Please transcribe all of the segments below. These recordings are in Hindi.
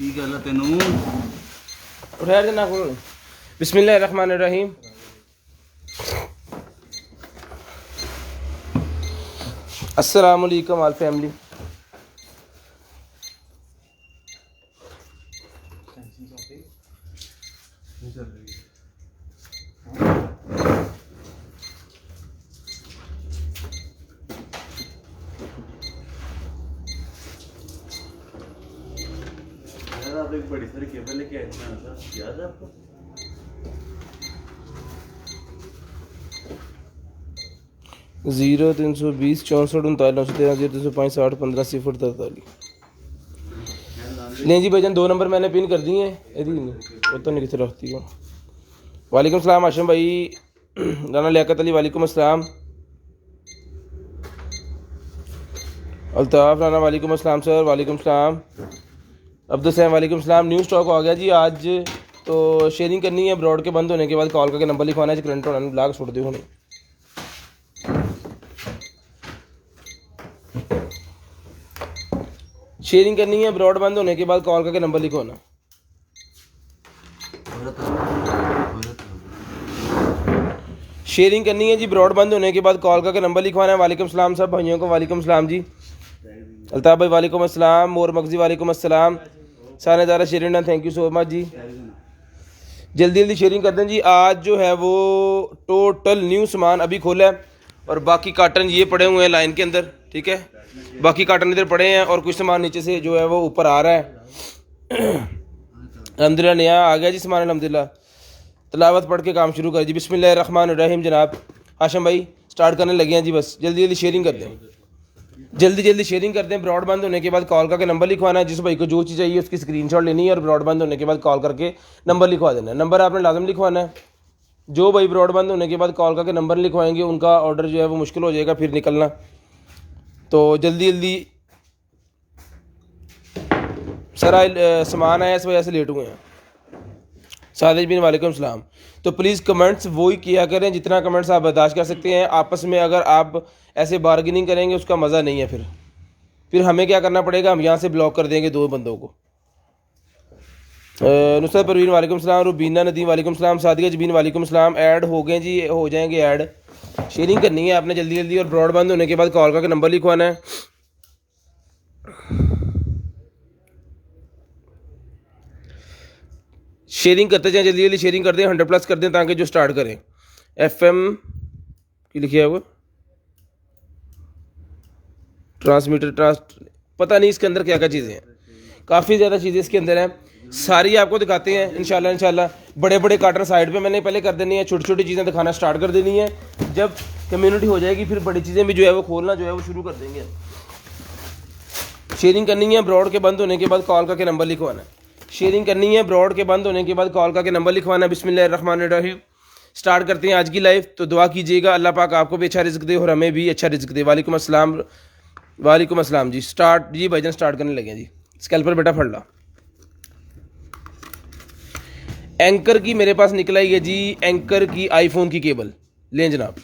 की गल है तेनू ठहर जाना को बिस्मिल्लाहिर्रहमानिर्रहीम। अस्सलाम वालेकुम ऑल फैमिली। आप एक बड़ी सारी केबल लेके आए थे ना, याद है आपको? 0320 64 39 13 0305 60 15 0 43। नहीं जी भाईजान 2 नंबर मैंने पिन कर दिए हैं, वो तो नहीं कितने रखती हो। वालेकुम सलाम आशम भाई, राना लियाकत अली वालेकुम अस्सलाम, अल्ताफ़ राना वालेकुम अस्सलाम सर, वालेकुम सलाम, अब्दुल सैम वालेकुम सलाम। न्यू स्टॉक आ गया जी आज, तो शेयरिंग करनी है। ब्रॉड के बंद होने के बाद कॉल करके नंबर लिखवाना है, करंट होना ब्लॉग छोड़ दो होने। शेयरिंग करनी है, ब्रॉड बंद होने के बाद कॉल करके नंबर लिखवाना। शेयरिंग करनी है जी, ब्रॉड बंद होने के बाद कॉल करके नंबर लिखवाना है। वालेकुम सलाम सब भाइयों को, वालेकुम सलाम जी। अल्ताफ़ भाई वालेकुम अस्सलाम, मोर मगजी वालेकुम अस्सलाम, सानेदारा sharing thank you so much जी। जल्दी जल्दी शेयरिंग कर दें जी। आज जो है वो टोटल न्यू सामान अभी खोला है और बाकी कार्टन ये पड़े हुए हैं लाइन के अंदर, ठीक है। बाकी कार्टन इधर पड़े हैं और कुछ सामान नीचे से जो है वो ऊपर आ रहा है। अल्हम्दुलिल्लाह नया आ गया जी सामान अल्हम्दुलिल्लाह। तलावत पढ़ के काम शुरू कर जी। बिस्मिल्लाहिर्रहमानिर्रहीम। जनाब हाशम भाई स्टार्ट करने लगे हैं जी, बस जल्दी जल्दी शेयरिंग कर दें, जल्दी जल्दी शेयरिंग कर दें। ब्रॉड बंद होने के बाद कॉल करके नंबर लिखवाना है। जिस भाई को जो चीज़ चाहिए उसकी स्क्रीनशॉट लेनी है और ब्रॉड बंद होने के बाद कॉल करके नंबर लिखवा देना है। नंबर आपने लाजम लिखवाना है। जो भाई ब्रॉड बंद होने के बाद कॉल करके नंबर लिखवाएंगे उनका ऑर्डर जो है वो मुश्किल हो जाएगा फिर निकलना, तो जल्दी जल्दी। सर सामान आया इस वजह से लेट हुए हैं। सादिश बिन वालेकुम सलाम। तो प्लीज़ कमेंट्स वही किया करें जितना कमेंट्स आप बर्दाश्त कर सकते हैं आपस में। अगर आप ऐसे बार्गेनिंग करेंगे उसका मज़ा नहीं है। फिर हमें क्या करना पड़ेगा, हम यहाँ से ब्लॉक कर देंगे 2 बंदों को। नुसरत परवीन वालेकुम सलाम, रुबीना नदीम वालेकुम सलाम, सादिया जबीन वालेकुम सलाम। ऐड हो गए जी, हो जाएंगे ऐड। शेयरिंग करनी है आपने जल्दी जल्दी और ब्रॉड बंद होने के बाद कॉल करके नंबर लिखवाना है। शेयरिंग करते जाएं, जल्दी जल्दी शेयरिंग कर दें, 100+ कर दें ताकि जो स्टार्ट करें। FM की लिखिए वो ट्रांसमीटर पता नहीं इसके अंदर क्या क्या चीज़ें हैं, काफ़ी ज़्यादा चीज़ें इसके अंदर हैं, सारी आपको दिखाते हैं इंशाल्लाह। बड़े बड़े कार्टन साइड पे मैंने पहले कर देनी है, छोटी छोटी चीज़ें दिखाना स्टार्ट कर देनी है। जब कम्युनिटी हो जाएगी फिर बड़ी चीज़ें भी जो है वो खोलना जो है वो शुरू कर देंगे। शेयरिंग करनी है, ब्रॉड के बंद होने के बाद कॉल करके नंबर लिखवाना है। शेयरिंग करनी है, ब्रॉड के बंद होने के बाद कॉल करके नंबर लिखवाना है। बिस्मिल्लाहिर्रहमानिर्रहीम। स्टार्ट करते हैं आज की लाइव। तो दुआ कीजिएगा अल्लाह पाक आपको भी अच्छा रिज़्क दे और हमें भी अच्छा रिज़्क दे। वालेकुम अस्सलाम, वालेकुम अस्सलाम जी। स्टार्ट जी भाईजान, स्टार्ट करने लगे जी। स्कैल्पर बेटा फड़ ला। एंकर की मेरे पास निकल आई है जी, एंकर की आईफोन की केबल लें जनाब।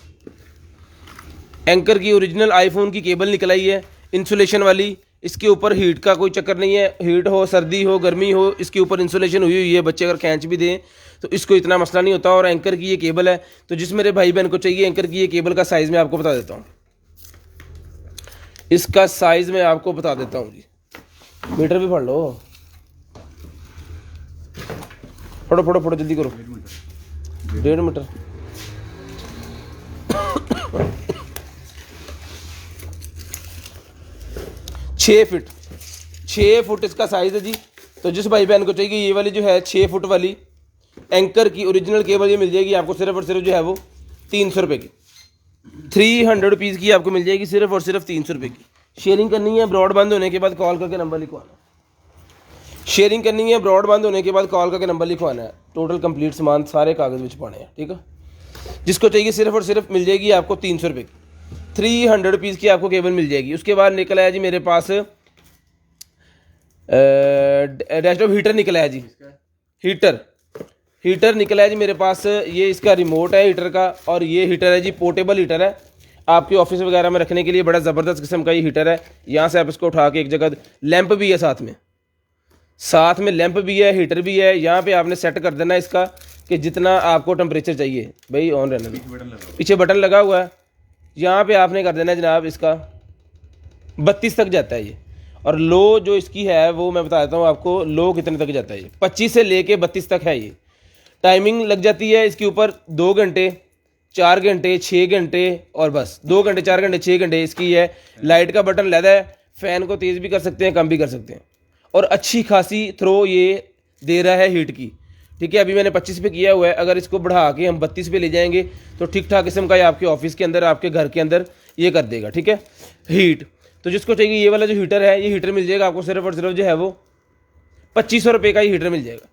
एंकर की ओरिजिनल आईफोन की केबल निकल आई है, इंसुलेशन वाली। इसके ऊपर हीट का कोई चक्कर नहीं है, हीट हो सर्दी हो गर्मी हो इसके ऊपर इंसुलेशन हुई है। बच्चे अगर खींच भी दें तो इसको इतना मसला नहीं होता। और एंकर की ये केबल है, तो जिस मेरे भाई बहन को चाहिए एंकर की ये केबल का साइज़ मैं आपको बता देता हूँ। इसका साइज़ मैं आपको बता देता हूँ जी। मीटर भी पढ़ लो, फटो जल्दी करो। 1.5 मीटर। छः फुट इसका साइज़ है जी। तो जिस भाई बहन को चाहिए ये वाली जो है 6 फुट वाली एंकर की ओरिजिनल केबल ये मिल जाएगी आपको सिर्फ और सिर्फ जो है वो 300 रुपये की। 300 रुपीज़ की आपको मिल जाएगी सिर्फ और सिर्फ 300 रुपये की। शेयरिंग करनी है, ब्रॉड बंद होने के बाद कॉल करके नंबर लिखवाना। शेयरिंग करनी है, ब्रॉड बंद होने के बाद कॉल करके नंबर लिखवाना है। टोटल कंप्लीट सामान सारे कागज़ में छुपाने हैं, ठीक है। जिसको चाहिए सिर्फ और सिर्फ मिल जाएगी आपको 300 रुपये की। 300 रुपीज़ की आपको केबल मिल जाएगी। उसके बाद निकला है जी मेरे पास डेस्कटॉप हीटर निकला है जी। हीटर निकला है जी मेरे पास। ये इसका रिमोट है हीटर का, और ये हीटर है जी पोर्टेबल हीटर है, आपके ऑफिस वगैरह में रखने के लिए बड़ा ज़बरदस्त किस्म का ये हीटर है। यहाँ से आप इसको उठा के एक जगह, लैंप भी है साथ में, साथ में लैंप भी है, हीटर भी है। यहाँ पे आपने सेट कर देना इसका कि जितना आपको टेम्परेचर चाहिए। भाई ऑन रहना दो, बटन लगा हुआ पीछे बटन लगा हुआ है। यहाँ पे आपने कर देना है जनाब इसका 32 तक जाता है ये। और लो जो इसकी है वो मैं बता देता हूँ आपको, लो कितने तक जाता है ये 25 से लेके 32 तक है ये। टाइमिंग लग जाती है इसके ऊपर 2 घंटे, 4 घंटे, 6 घंटे और बस 2 घंटे, 4 घंटे, 6 घंटे इसकी है। लाइट का बटन लगा है, फ़ैन को तेज़ भी कर सकते हैं, कम भी कर सकते हैं। और अच्छी खासी थ्रो ये दे रहा है हीट की। ठीक है, अभी मैंने 25 पे किया हुआ है। अगर इसको बढ़ा के हम 32 पे ले जाएंगे तो ठीक ठाक किस्म का ये आपके ऑफिस के अंदर, आपके घर के अंदर ये कर देगा। ठीक है, हीट। तो जिसको चाहिए ये वाला जो हीटर है, ये हीटर मिल जाएगा आपको सिर्फ और सिर्फ जो है वो 2500 रुपये का। ये हीटर मिल जाएगा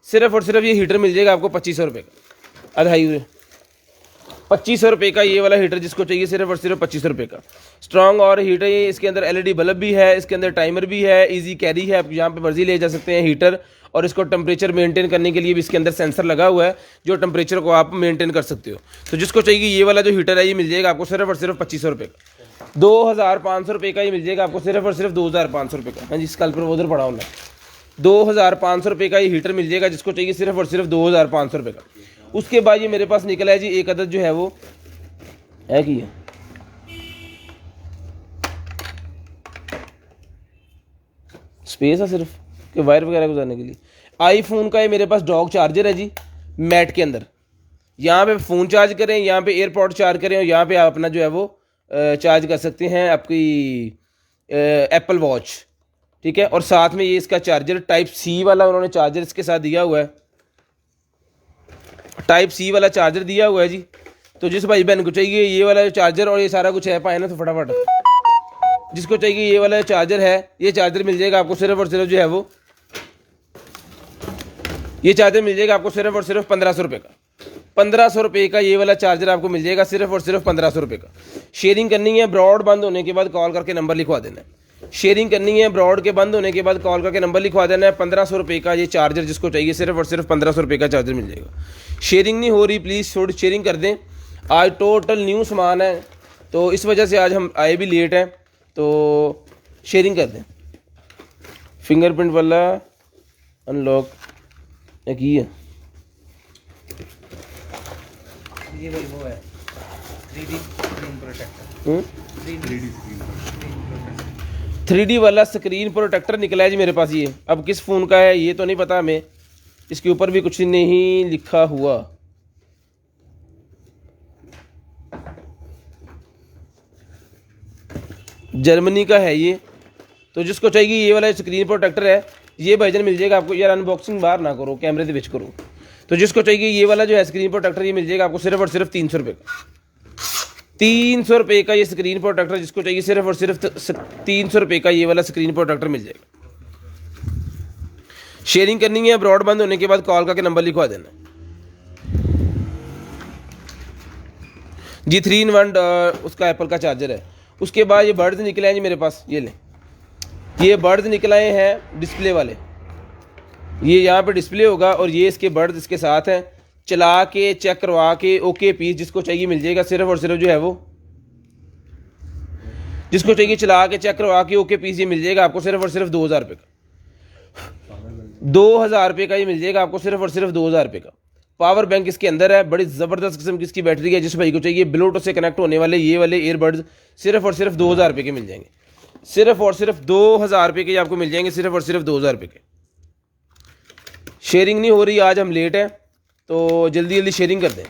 सिर्फ और सिर्फ, ये हीटर मिल जाएगा आपको 2500 रुपये का। 2500 रुपये का ये वाला हीटर जिसको चाहिए सिर्फ और सिर्फ 2500 रुपये का। स्ट्रॉन्ग और हीटर, ये इसके अंदर LED बल्ब भी है, इसके अंदर टाइमर भी है, इजी कैरी है, आप यहाँ पे मर्जी ले जा सकते हैं हीटर। और इसको टेम्परेचर मेंटेन करने के लिए भी इसके अंदर सेंसर लगा हुआ है जो टेम्परेचर को आप मेंटेन कर सकते हो। तो जिसको चाहिए ये वाला जो हीटर है ये मिल जाएगा आपको सिर्फ और सिर्फ 2500 रुपये का। 2500 रुपये का ये मिल जाएगा आपको सिर्फ और सिर्फ 2500 रुपये का। हाँ जी, कल पर उधर पड़ा होना 2500 रुपये का ये हीटर मिल जाएगा जिसको चाहिए सिर्फ और सिर्फ 2500 रुपये का। उसके बाद ये मेरे पास निकला है जी एक अदद जो है वो है कि स्पेस है सिर्फ कि वायर वगैरह गुजारने के लिए। आईफोन का ये मेरे पास डॉग चार्जर है जी, मैट के अंदर। यहाँ पे फ़ोन चार्ज करें, यहाँ पे एयरपॉड चार्ज करें और यहाँ पे आप अपना जो है वो चार्ज कर सकते हैं आपकी एप्पल वॉच। ठीक है, और साथ में ये इसका चार्जर टाइप C वाला उन्होंने चार्जर इसके साथ दिया हुआ है, टाइप C वाला चार्जर दिया हुआ है जी। तो जिस भाई बहन को चाहिए ये वाला जो चार्जर और ये सारा कुछ है पाए ना, तो फटाफट जिसको चाहिए ये वाला चार्जर है, ये चार्जर मिल जाएगा आपको सिर्फ और सिर्फ जो है वो, ये चार्जर मिल जाएगा आपको सिर्फ और सिर्फ 1500 रुपये का। 1500 रुपये का ये वाला चार्जर आपको मिल जाएगा सिर्फ और सिर्फ 1500 रुपये का। शेयरिंग करनी है, ब्रॉड बंद होने के बाद कॉल करके नंबर लिखवा देना है। शेयरिंग करनी है, ब्रॉड के बंद होने के बाद कॉल करके नंबर लिखवा देना है। 1500 रुपये का ये चार्जर जिसको चाहिए सिर्फ और सिर्फ 1500 रुपये का चार्जर मिल जाएगा। शेयरिंग नहीं हो रही, प्लीज़ थोड़ी शेयरिंग कर दें। आज टोटल न्यू सामान है तो इस वजह से आज हम आए भी लेट हैं, तो शेयरिंग कर दें। फिंगरप्रिंट वाला अनलॉक की है, ये भाई वो है 3D स्क्रीन प्रोटेक्टर। 3D वाला स्क्रीन प्रोटेक्टर निकला है जी मेरे पास। ये अब किस फ़ोन का है ये तो नहीं पता हमें, इसके ऊपर भी कुछ नहीं लिखा हुआ। जर्मनी का है ये। तो जिसको चाहिए ये वाला स्क्रीन प्रोटेक्टर है ये भाईजान मिल जाएगा आपको। यार अनबॉक्सिंग बाहर ना करो, कैमरे से बेच करो। तो जिसको चाहिए ये वाला जो है स्क्रीन प्रोटेक्टर ये मिल जाएगा आपको सिर्फ और सिर्फ 300 रुपये का। 300 रुपये का ये स्क्रीन प्रोटेक्टर जिसको चाहिए सिर्फ और सिर्फ 300 रुपये का ये वाला स्क्रीन प्रोटेक्टर मिल जाएगा। शेयरिंग करनी है, ब्रॉड बंद होने के बाद कॉल करके नंबर लिखवा देना जी। 3-in-1 उसका एप्पल का चार्जर है। उसके बाद ये बर्ड्स निकले हैं जी मेरे पास, ये लें। ये बर्ड्स निकलाए हैं डिस्प्ले वाले, ये यहाँ पे डिस्प्ले होगा और ये इसके बर्ड्स इसके साथ हैं। चला के चेक करवा के ओके पीस जिसको चाहिए मिल जाएगा सिर्फ और सिर्फ जो है वो, जिसको चाहिए चला के चेक करवा के ओके पीस ये मिल जाएगा आपको सिर्फ और सिर्फ 2000 रुपये का। 2000 रुपये का ये मिल जाएगा आपको सिर्फ और सिर्फ 2000 रुपये का। पावर बैंक इसके अंदर है, बड़ी ज़बरदस्त किस्म की इसकी बैटरी है। जिस भाई को चाहिए ब्लूटूथ से कनेक्ट होने वाले ये वाले ईयरबड्स सिर्फ और सिर्फ 2000 रुपये के मिल जाएंगे। सिर्फ और सिर्फ 2000 रुपये के आपको मिल जाएंगे, सिर्फ और सिर्फ 2000 रुपये के। शेयरिंग नहीं हो रही, आज हम लेट हैं तो जल्दी जल्दी शेयरिंग कर दें।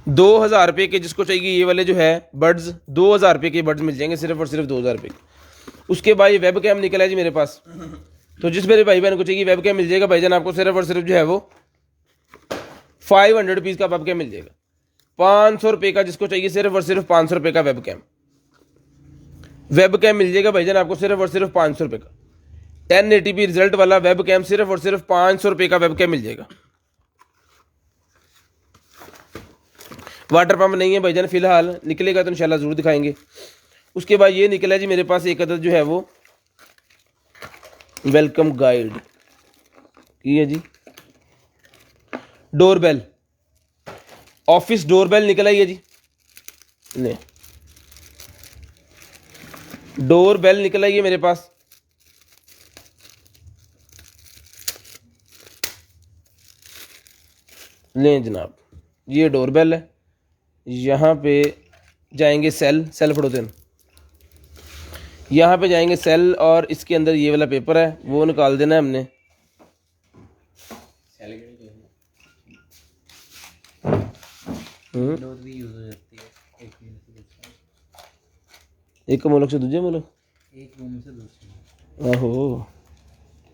2000 रुपये के जिसको चाहिए ये वाले जो है बड्स, 2000 रुपये के बड्स मिल जाएंगे सिर्फ और सिर्फ 2000 रुपये के। उसके बाद ये वेब कैम निकला है जी मेरे पास। तो जिस मेरे भाई बहन को चाहिए वेब कैम मिल जाएगा भाईजान आपको सिर्फ और सिर्फ जो है वो 500 रुपीज़ का वेब कैम मिल जाएगा। 500 रुपये का जिसको चाहिए सिर्फ और सिर्फ 500 रुपये का वेब कैम मिल जाएगा भाईजान आपको सिर्फ और सिर्फ 500 रुपये का। 1080p रिजल्ट वाला वेब कैम सिर्फ और सिर्फ 500 रुपये का वेब कैम मिल जाएगा। वाटर पंप नहीं है भाईजान फिलहाल, निकलेगा तो इंशाल्लाह ज़रूर दिखाएंगे। उसके बाद ये निकला जी मेरे पास एक अदद जो है वो वेलकम गाइड की है जी। डोरबेल, ऑफिस डोरबेल निकला ही है जी। नहीं, डोरबेल निकला ही है मेरे पास। लें जनाब, ये डोरबेल है, यहाँ पे जाएंगे सेल फोड़ोते हैं, यहाँ पे जाएंगे सेल, और इसके अंदर ये वाला पेपर है वो निकाल देना है हमने। विंडोज भी यूज हो जाती है एक मुल्क से दूसरे मुल्क, एक रूम से दूसरे। आहो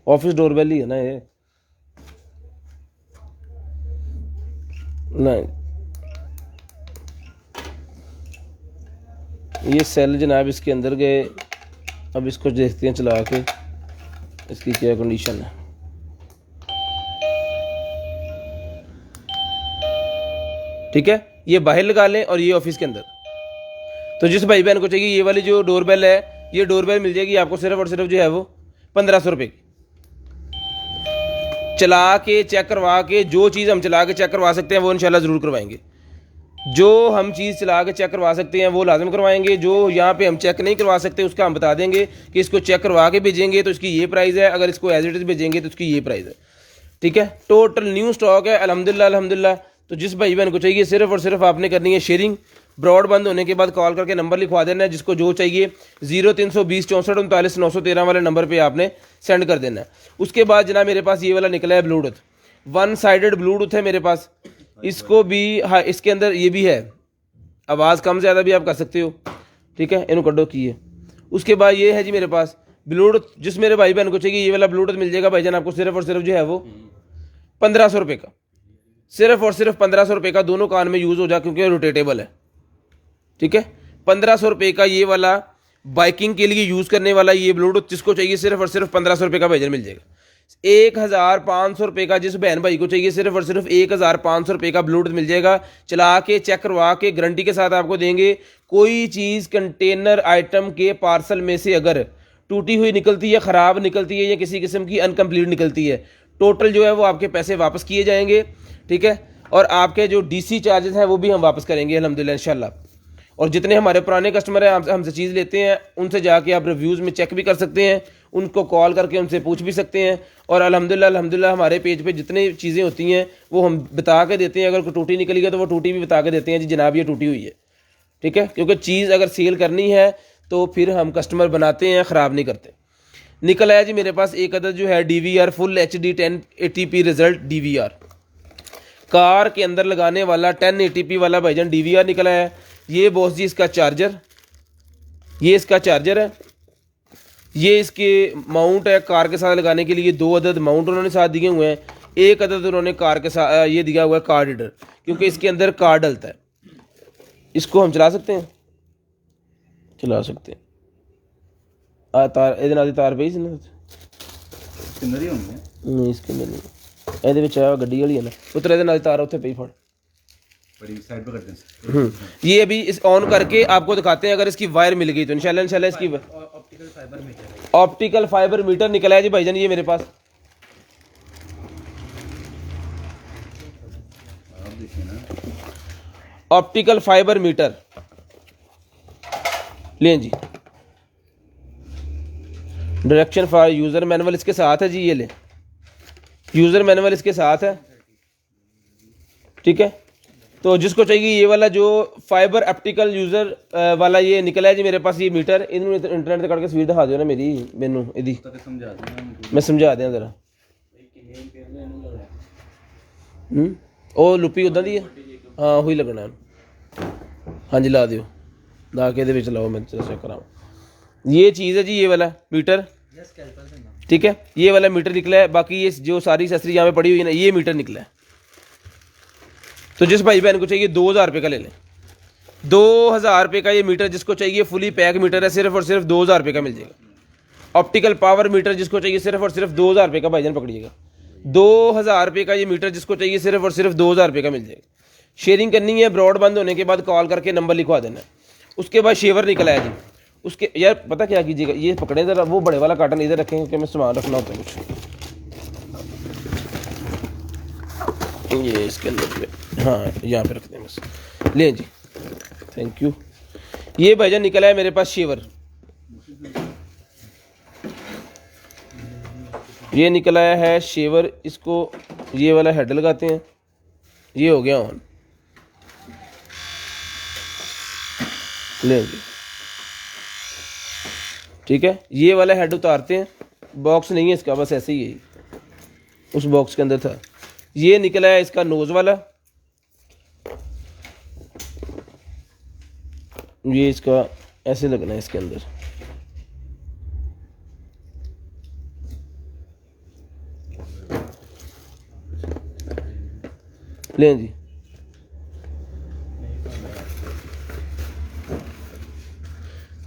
ऑफिस डोरबेल ही है ना ये। नहीं, ये सेल जनाब इसके अंदर गए। अब इसको देखते हैं चला के इसकी क्या कंडीशन है। ठीक है, ये बाहर लगा लें और ये ऑफिस के अंदर। तो जिस भाई बहन को चाहिए ये वाली जो डोरबेल है, ये डोरबेल मिल जाएगी आपको सिर्फ और सिर्फ जो है वो 1500 रुपये की। चला के चेक करवा के, जो चीज़ हम चला के चेक करवा सकते हैं वो इंशाल्लाह ज़रूर करवाएंगे। जो हम चीज़ चला के चेक करवा सकते हैं वो लाजम करवाएंगे। जो यहाँ पे हम चेक नहीं करवा सकते उसका हम बता देंगे कि इसको चेक करवा के भेजेंगे तो इसकी ये प्राइस है, अगर इसको एज इट इज़ भेजेंगे तो इसकी ये प्राइस है। ठीक है, टोटल न्यू स्टॉक है अल्हम्दुलिल्लाह अल्हम्दुलिल्लाह। तो जिस भाई बहन को चाहिए सिर्फ और सिर्फ आपने करनी है शेयरिंग। ब्रॉडबैंड होने के बाद कॉल करके नंबर लिखवा देना है, जिसको जो चाहिए 0320 64 39 913 वाले नंबर पे आपने सेंड कर देना है। उसके बाद जनाब मेरे पास ये वाला निकला है ब्लूटूथ, वन साइडेड ब्लूटूथ है मेरे पास। इसको भी हाँ, इसके अंदर ये भी है, आवाज़ कम ज़्यादा भी आप कर सकते हो। ठीक है, इनको कड्डो की है। उसके बाद ये है जी मेरे पास ब्लूटूथ, जिस मेरे भाई बहन को चाहिए ये वाला ब्लूटूथ मिल जाएगा भाईजान आपको सिर्फ और सिर्फ जो है वो 1500 रुपये का, सिर्फ और सिर्फ 1500 रुपये का। दोनों कान में यूज़ हो जाए क्योंकि रोटेटेबल है। ठीक है, 1500 रुपये का ये वाला बाइकिंग के लिए यूज़ करने वाला ये ब्लूटूथ जिसको चाहिए सिर्फ और सिर्फ 1500 रुपये का भाईजान मिल जाएगा। 1500 रुपये का जिस बहन भाई को चाहिए सिर्फ और सिर्फ 1500 रुपये का ब्लूटूथ मिल जाएगा। चला के चेक करवा के गारंटी के साथ आपको देंगे। कोई चीज़ कंटेनर आइटम के पार्सल में से अगर टूटी हुई निकलती है, ख़राब निकलती है या किसी किस्म की अनकम्प्लीट निकलती है, टोटल जो है वो आपके पैसे वापस किए जाएंगे। ठीक है, और आपके जो डीसी चार्जेस हैं वो भी हम वापस करेंगे अल्हम्दुलिल्लाह इंशाल्लाह। और जितने हमारे पुराने कस्टमर हैं हमसे चीज़ लेते हैं, उनसे जाके आप रिव्यूज़ में चेक भी कर सकते हैं, उनको कॉल करके उनसे पूछ भी सकते हैं। और अल्हम्दुलिल्लाह हमारे पेज पे जितनी चीज़ें होती हैं वो हम बता के देते हैं। अगर कोई टूटी निकली है तो वो टूटी भी बता के देते हैं, जी जनाब ये टूटी हुई है। ठीक है, क्योंकि चीज़ अगर सेल करनी है तो फिर हम कस्टमर बनाते हैं, ख़राब नहीं करते। निकल आया जी मेरे पास एक अदद जो है DVR full HD 1080p result DVR, car के अंदर लगाने वाला 1080p वाला भाईजान DVR निकला है। ये बॉस जी इसका चार्जर, ये इसका चार्जर है, ये इसके माउंट है कार के साथ लगाने के लिए। 2 अदद माउंट उन्होंने साथ दिए हुए हैं, एक अदद उन्होंने कार के साथ ये दिया हुआ है कार्ड रीडर, क्योंकि इसके अंदर कार्ड डलता है। इसको हम चला सकते हैं, चला सकते हैं। तार ਇਹਦੇ ਨਾਲ ਦੀ ਤਾਰ ਪਈ ਸੀ ਨਾ किन्नर ही होंगे नहीं, इसके अंदर नहीं, ਇਹਦੇ ਵਿੱਚ ਆ ਗੱਡੀ ਵਾਲੀ ਹੈ ਨਾ ਪੁੱਤਰ, ਇਹਦੇ ਨਾਲ ਦੀ ਤਾਰ ਉੱਥੇ ਪਈ ਫੜ। बड़ी साइड पे कर दें। ये अभी इस ऑन करके आपको दिखाते हैं, अगर इसकी वायर मिल गई तो इंशाल्लाह इसकी optical fibre meter, optical fibre meter निकला है जी भाईजान ये मेरे पास। आप देखिए ना, ऑप्टिकल फाइबर मीटर लें जी। डायरेक्शन फॉर यूज़र मैनुअल इसके साथ है जी, ये ले यूज़र मैनुअल इसके साथ है। ठीक है, तो जिसको चाहिए ये वाला जो फाइबर ऑप्टिकल यूज़र वाला ये निकला है जी मेरे पास ये मीटर। इन्होंने इंटरनेट से कट के तस्वीर दिखा दो ना मेरी मैनू इदी, मैं समझा दें ज़रा। ਉਹ ਲੁੱਪੀ ਉਦਾਂ ਦੀ ਹੈ, ਹਾਂ ਉਹੀ ਲੱਗਣਾ। ਹਾਂਜੀ ਲਾ ਦਿਓ, ਲਾ ਕੇ ਇਹਦੇ ਵਿੱਚ ਲਾਓ, मैं चेक कराऊँ। ये चीज़ है जी ये वाला मीटर। ठीक है, ये वाला मीटर निकला है। बाकी ये जो सारी सस्त्री यहाँ पे पड़ी हुई है ना, ये मीटर निकला है। तो जिस भाई बहन को चाहिए 2000 रुपये का ले लें, 2000 रुपये का ये मीटर जिसको चाहिए फुली पैक मीटर है, सिर्फ और सिर्फ 2000 रुपये का मिल जाएगा। ऑप्टिकल पावर मीटर जिसको चाहिए सिर्फ और सिर्फ 2000 रुपये का भाईजान पकड़िएगा, 2000 रुपये का ये मीटर जिसको चाहिए सिर्फ और सिर्फ 2000 रुपये का मिल जाएगा। शेयरिंग करनी है, ब्रॉडबैंड होने के बाद कॉल करके नंबर लिखवा देना है। उसके बाद शेवर निकला है जी, उसके यार पता क्या कीजिएगा, ये पकड़े ज़रा, वो बड़े वाला कार्टन इधर रखें क्योंकि मैं सामान रखना होता है कुछ, ये इसके अंदर पे, हाँ यहाँ पे रखते हैं बस। लें जी, थैंक यू। ये भाईजान निकला है मेरे पास शेवर, ये निकला है शेवर। इसको ये वाला हेड लगाते हैं, ये हो गया ऑन। लेंगे, ठीक है। ये वाला हेड उतारते हैं, बॉक्स नहीं है इसका, बस ऐसे ही है, उस बॉक्स के अंदर था। ये निकला है इसका नोज वाला, ये इसका ऐसे लगना है इसके अंदर। लें जी,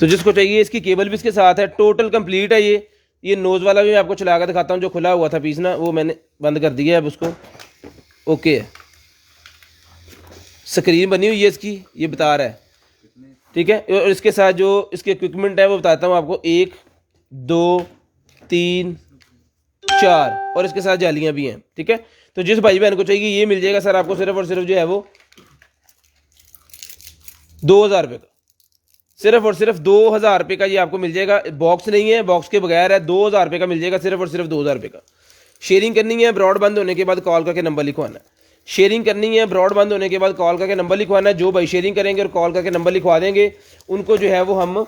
तो जिसको चाहिए इसकी केबल भी इसके साथ है, टोटल कंप्लीट है ये नोज वाला भी मैं आपको चला कर दिखाता हूँ। जो खुला हुआ था पीस ना, वो मैंने बंद कर दिया है अब उसको। ओके है, स्क्रीन बनी हुई है इसकी, ये बता रहा है, ठीक है। और इसके साथ जो इसके इक्विपमेंट है वो बताता हूँ आपको, 1 2 3 4, और इसके साथ जालियाँ भी हैं, ठीक है। तो जिस भाई बहन को चाहिए ये मिल जाएगा सर आपको सिर्फ और सिर्फ जो है वो 2000 रुपये का, सिर्फ और सिर्फ 2000 रुपये का ये आपको मिल जाएगा। बॉक्स नहीं है, बॉक्स के बगैर है, 2000 रुपये का मिल जाएगा, सिर्फ और सिर्फ 2000 रुपये का। शेयरिंग करनी है, ब्रॉड बंद होने के बाद कॉल करके नंबर लिखवाना है। शेयरिंग करनी है, ब्रॉड बंद होने के बाद कॉल करके नंबर लिखवाना है। जो भाई शेयरिंग करेंगे और कॉल करके नंबर लिखवा देंगे, उनको जो है वो हम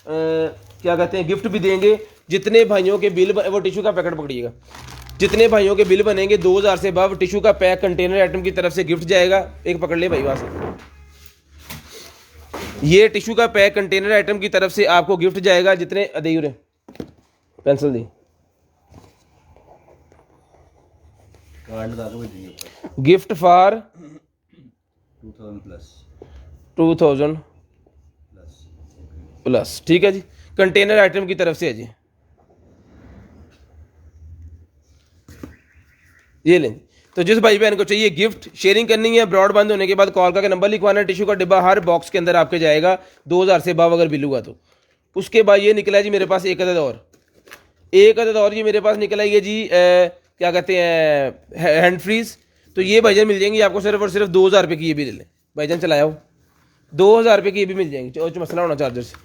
क्या कहते हैं, गिफ्ट भी देंगे। जितने भाइयों के बिल वो टिश्यू का पैकेट पकड़िएगा, जितने भाइयों के बिल बनेंगे 2000 से अबव, टिश्यू का पैक कंटेनर आइटम की तरफ से गिफ्ट जाएगा। एक पकड़ ले भाई वहाँ से, ये टिश्यू का पैक कंटेनर आइटम की तरफ से आपको गिफ्ट जाएगा। जितने अदेयुरे पेंसिल दी, कार्ड लगा के भेजेंगे ऊपर, गिफ्ट फॉर 2000 प्लस, ठीक है जी, कंटेनर आइटम की तरफ से है जी। ये लें, तो जिस भाई बहन को चाहिए गिफ्ट, शेयरिंग करनी है, ब्रॉड बंद होने के बाद कॉल करके नंबर लिखवाना है। टिश्यू का डिब्बा हर बॉक्स के अंदर आपके जाएगा 2000 से अबव अगर बिल हुआ तो। उसके बाद ये निकला है जी मेरे पास एक अदद और ये मेरे पास निकला है ये जी क्या कहते हैं, हैंड फ्रीज। तो ये भाईजान मिल जाएंगे आपको सिर्फ और सिर्फ 2000 रुपये की। ये भी ले लें भाईजान, चलाया हो 2000 रुपये की ये भी मिल जाएंगे। और जो मसला होना चार्जर से,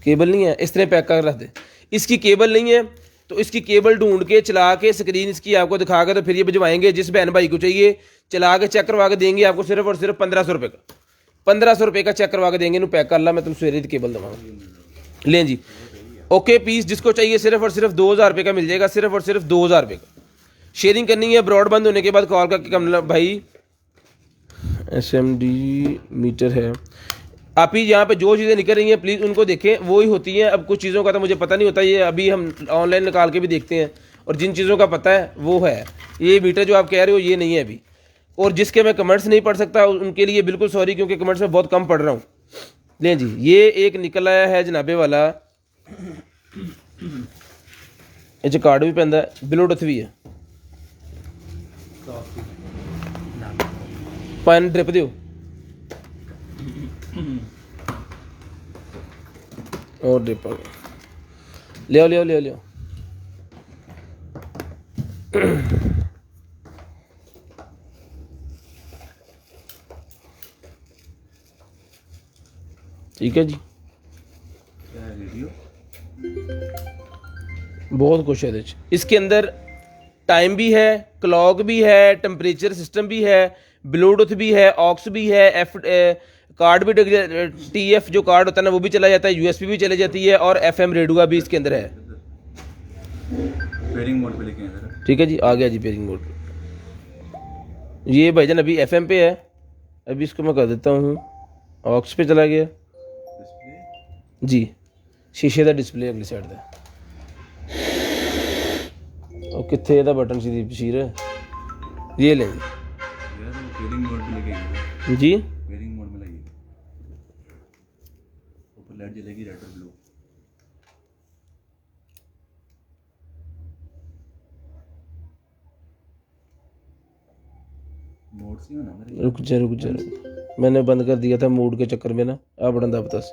केबल नहीं है, इस तरह पैक कर रख दे। इसकी केबल नहीं है तो इसकी केबल ढूंढ के चला के स्क्रीन इसकी आपको दिखा कर तो फिर ये भिजवाएंगे। जिस बहन भाई को चाहिए चला के चेक करवा के देंगे आपको सिर्फ और सिर्फ 1500 रुपये का, 1500 रुपये का चेक करवा के देंगे। इन्होंने पैक कर ला, मैं तुम सवेरे केबल दूँगा। लें जी, ओके पीस जिसको चाहिए सिर्फ और सिर्फ 2000 रुपये का मिल जाएगा, सिर्फ और सिर्फ 2000 रुपये का। शेयरिंग करनी है, ब्रॉड बंद होने के बाद कॉल करके कम भाई SMD मीटर है। आप ही यहाँ पे जो चीज़ें निकल रही हैं प्लीज़ उनको देखें, वो ही होती हैं। अब कुछ चीज़ों का तो मुझे पता नहीं होता, ये अभी हम ऑनलाइन निकाल के भी देखते हैं, और जिन चीज़ों का पता है वो है। ये मीटर जो आप कह रहे हो ये नहीं है अभी, और जिसके मैं कमेंट्स नहीं पढ़ सकता उनके लिए बिल्कुल सॉरी, क्योंकि कमेंट्स में बहुत कम पढ़ रहा हूँ। लें जी, ये एक निकल आया है जनाबे वाला, ये कार्ड भी पैंदा है, ब्लूटूथ भी है, पेन ड्रिप दियो और ड्रिप ले आओ ले आओ ले आओ ले आओ। ठीक है जी, रेडियो बहुत कुछ है इसके अंदर। टाइम भी है, क्लॉक भी है, टेम्परेचर सिस्टम भी है, ब्लूटूथ भी है, ऑक्स भी है, कार्ड भी TF जो कार्ड होता है ना वो भी चला जाता है, USB भी चली जाती है, और FM रेडियो भी इसके अंदर है। पेयरिंग मोड पे लेके आए जरा। ठीक है जी, आ गया जी पेयरिंग मोड। ये भाईजान अभी FM पे है, अभी इसको मैं कर देता हूँ ऑक्स पे चला गया जी। शीशे का डिस्प्ले अगली साइड का कितने ਇਹਦਾ बटन सी बशीर ये लें यार पेयरिंग मोड पे लेके आए जी। पेयरिंग मोड में लाइए, ऊपर लाइट जलेगी रेड और ब्लू। मोड से होना मेरे रुक जा मैंने बंद कर दिया था मूड के चक्कर में ना। आप बड़ा दबतस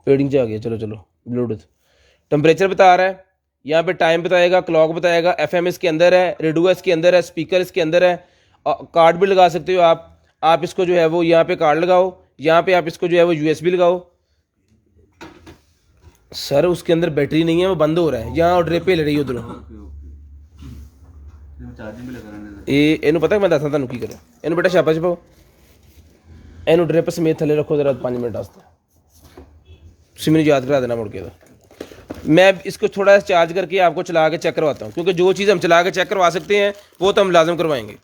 पेडिंग से आ गया। चलो ब्लूटूथ टेम्परेचर बता रहा है, यहाँ पे टाइम बताएगा, क्लॉक बताएगा, FM इसके अंदर है, रेडियो इसके अंदर है, स्पीकर इसके अंदर है, कार्ड भी लगा सकते हो आप इसको जो है वो यहाँ पे कार्ड लगाओ, यहाँ पे आप इसको जो है वो USB लगाओ। सर उसके अंदर बैटरी नहीं है, वो बंद हो रहा है यहाँ, और ड्रिप पे ले रही है उधर। ਚਾਰਜਿੰਗ ਵੀ ਲਗਾਉਣਾ ਨੇ ਇਹਨੂੰ ਪਤਾ ਮੈਂ ਦੱਸਾਂ ਤੁਹਾਨੂੰ ਕੀ ਕਰਾਂ ਇਹਨੂੰ ਬੇਟਾ ਛਾਪਾ ਚ ਪਾਓ ਇਹਨੂੰ ਡ੍ਰਿਪ ਸਮੇਤ ਥੱਲੇ ਰੱਖੋ जरा 5 मिनट वास्ते ਤੁਸੀਂ ਮੈਨੂੰ याद करा देना मुड़ के मैं इसको थोड़ा सा चार्ज करके आपको चला के चेक करवाता हूँ क्योंकि जो चीज़ हम चला के चेक करवा सकते हैं वो तो हम लाजम करवाएंगे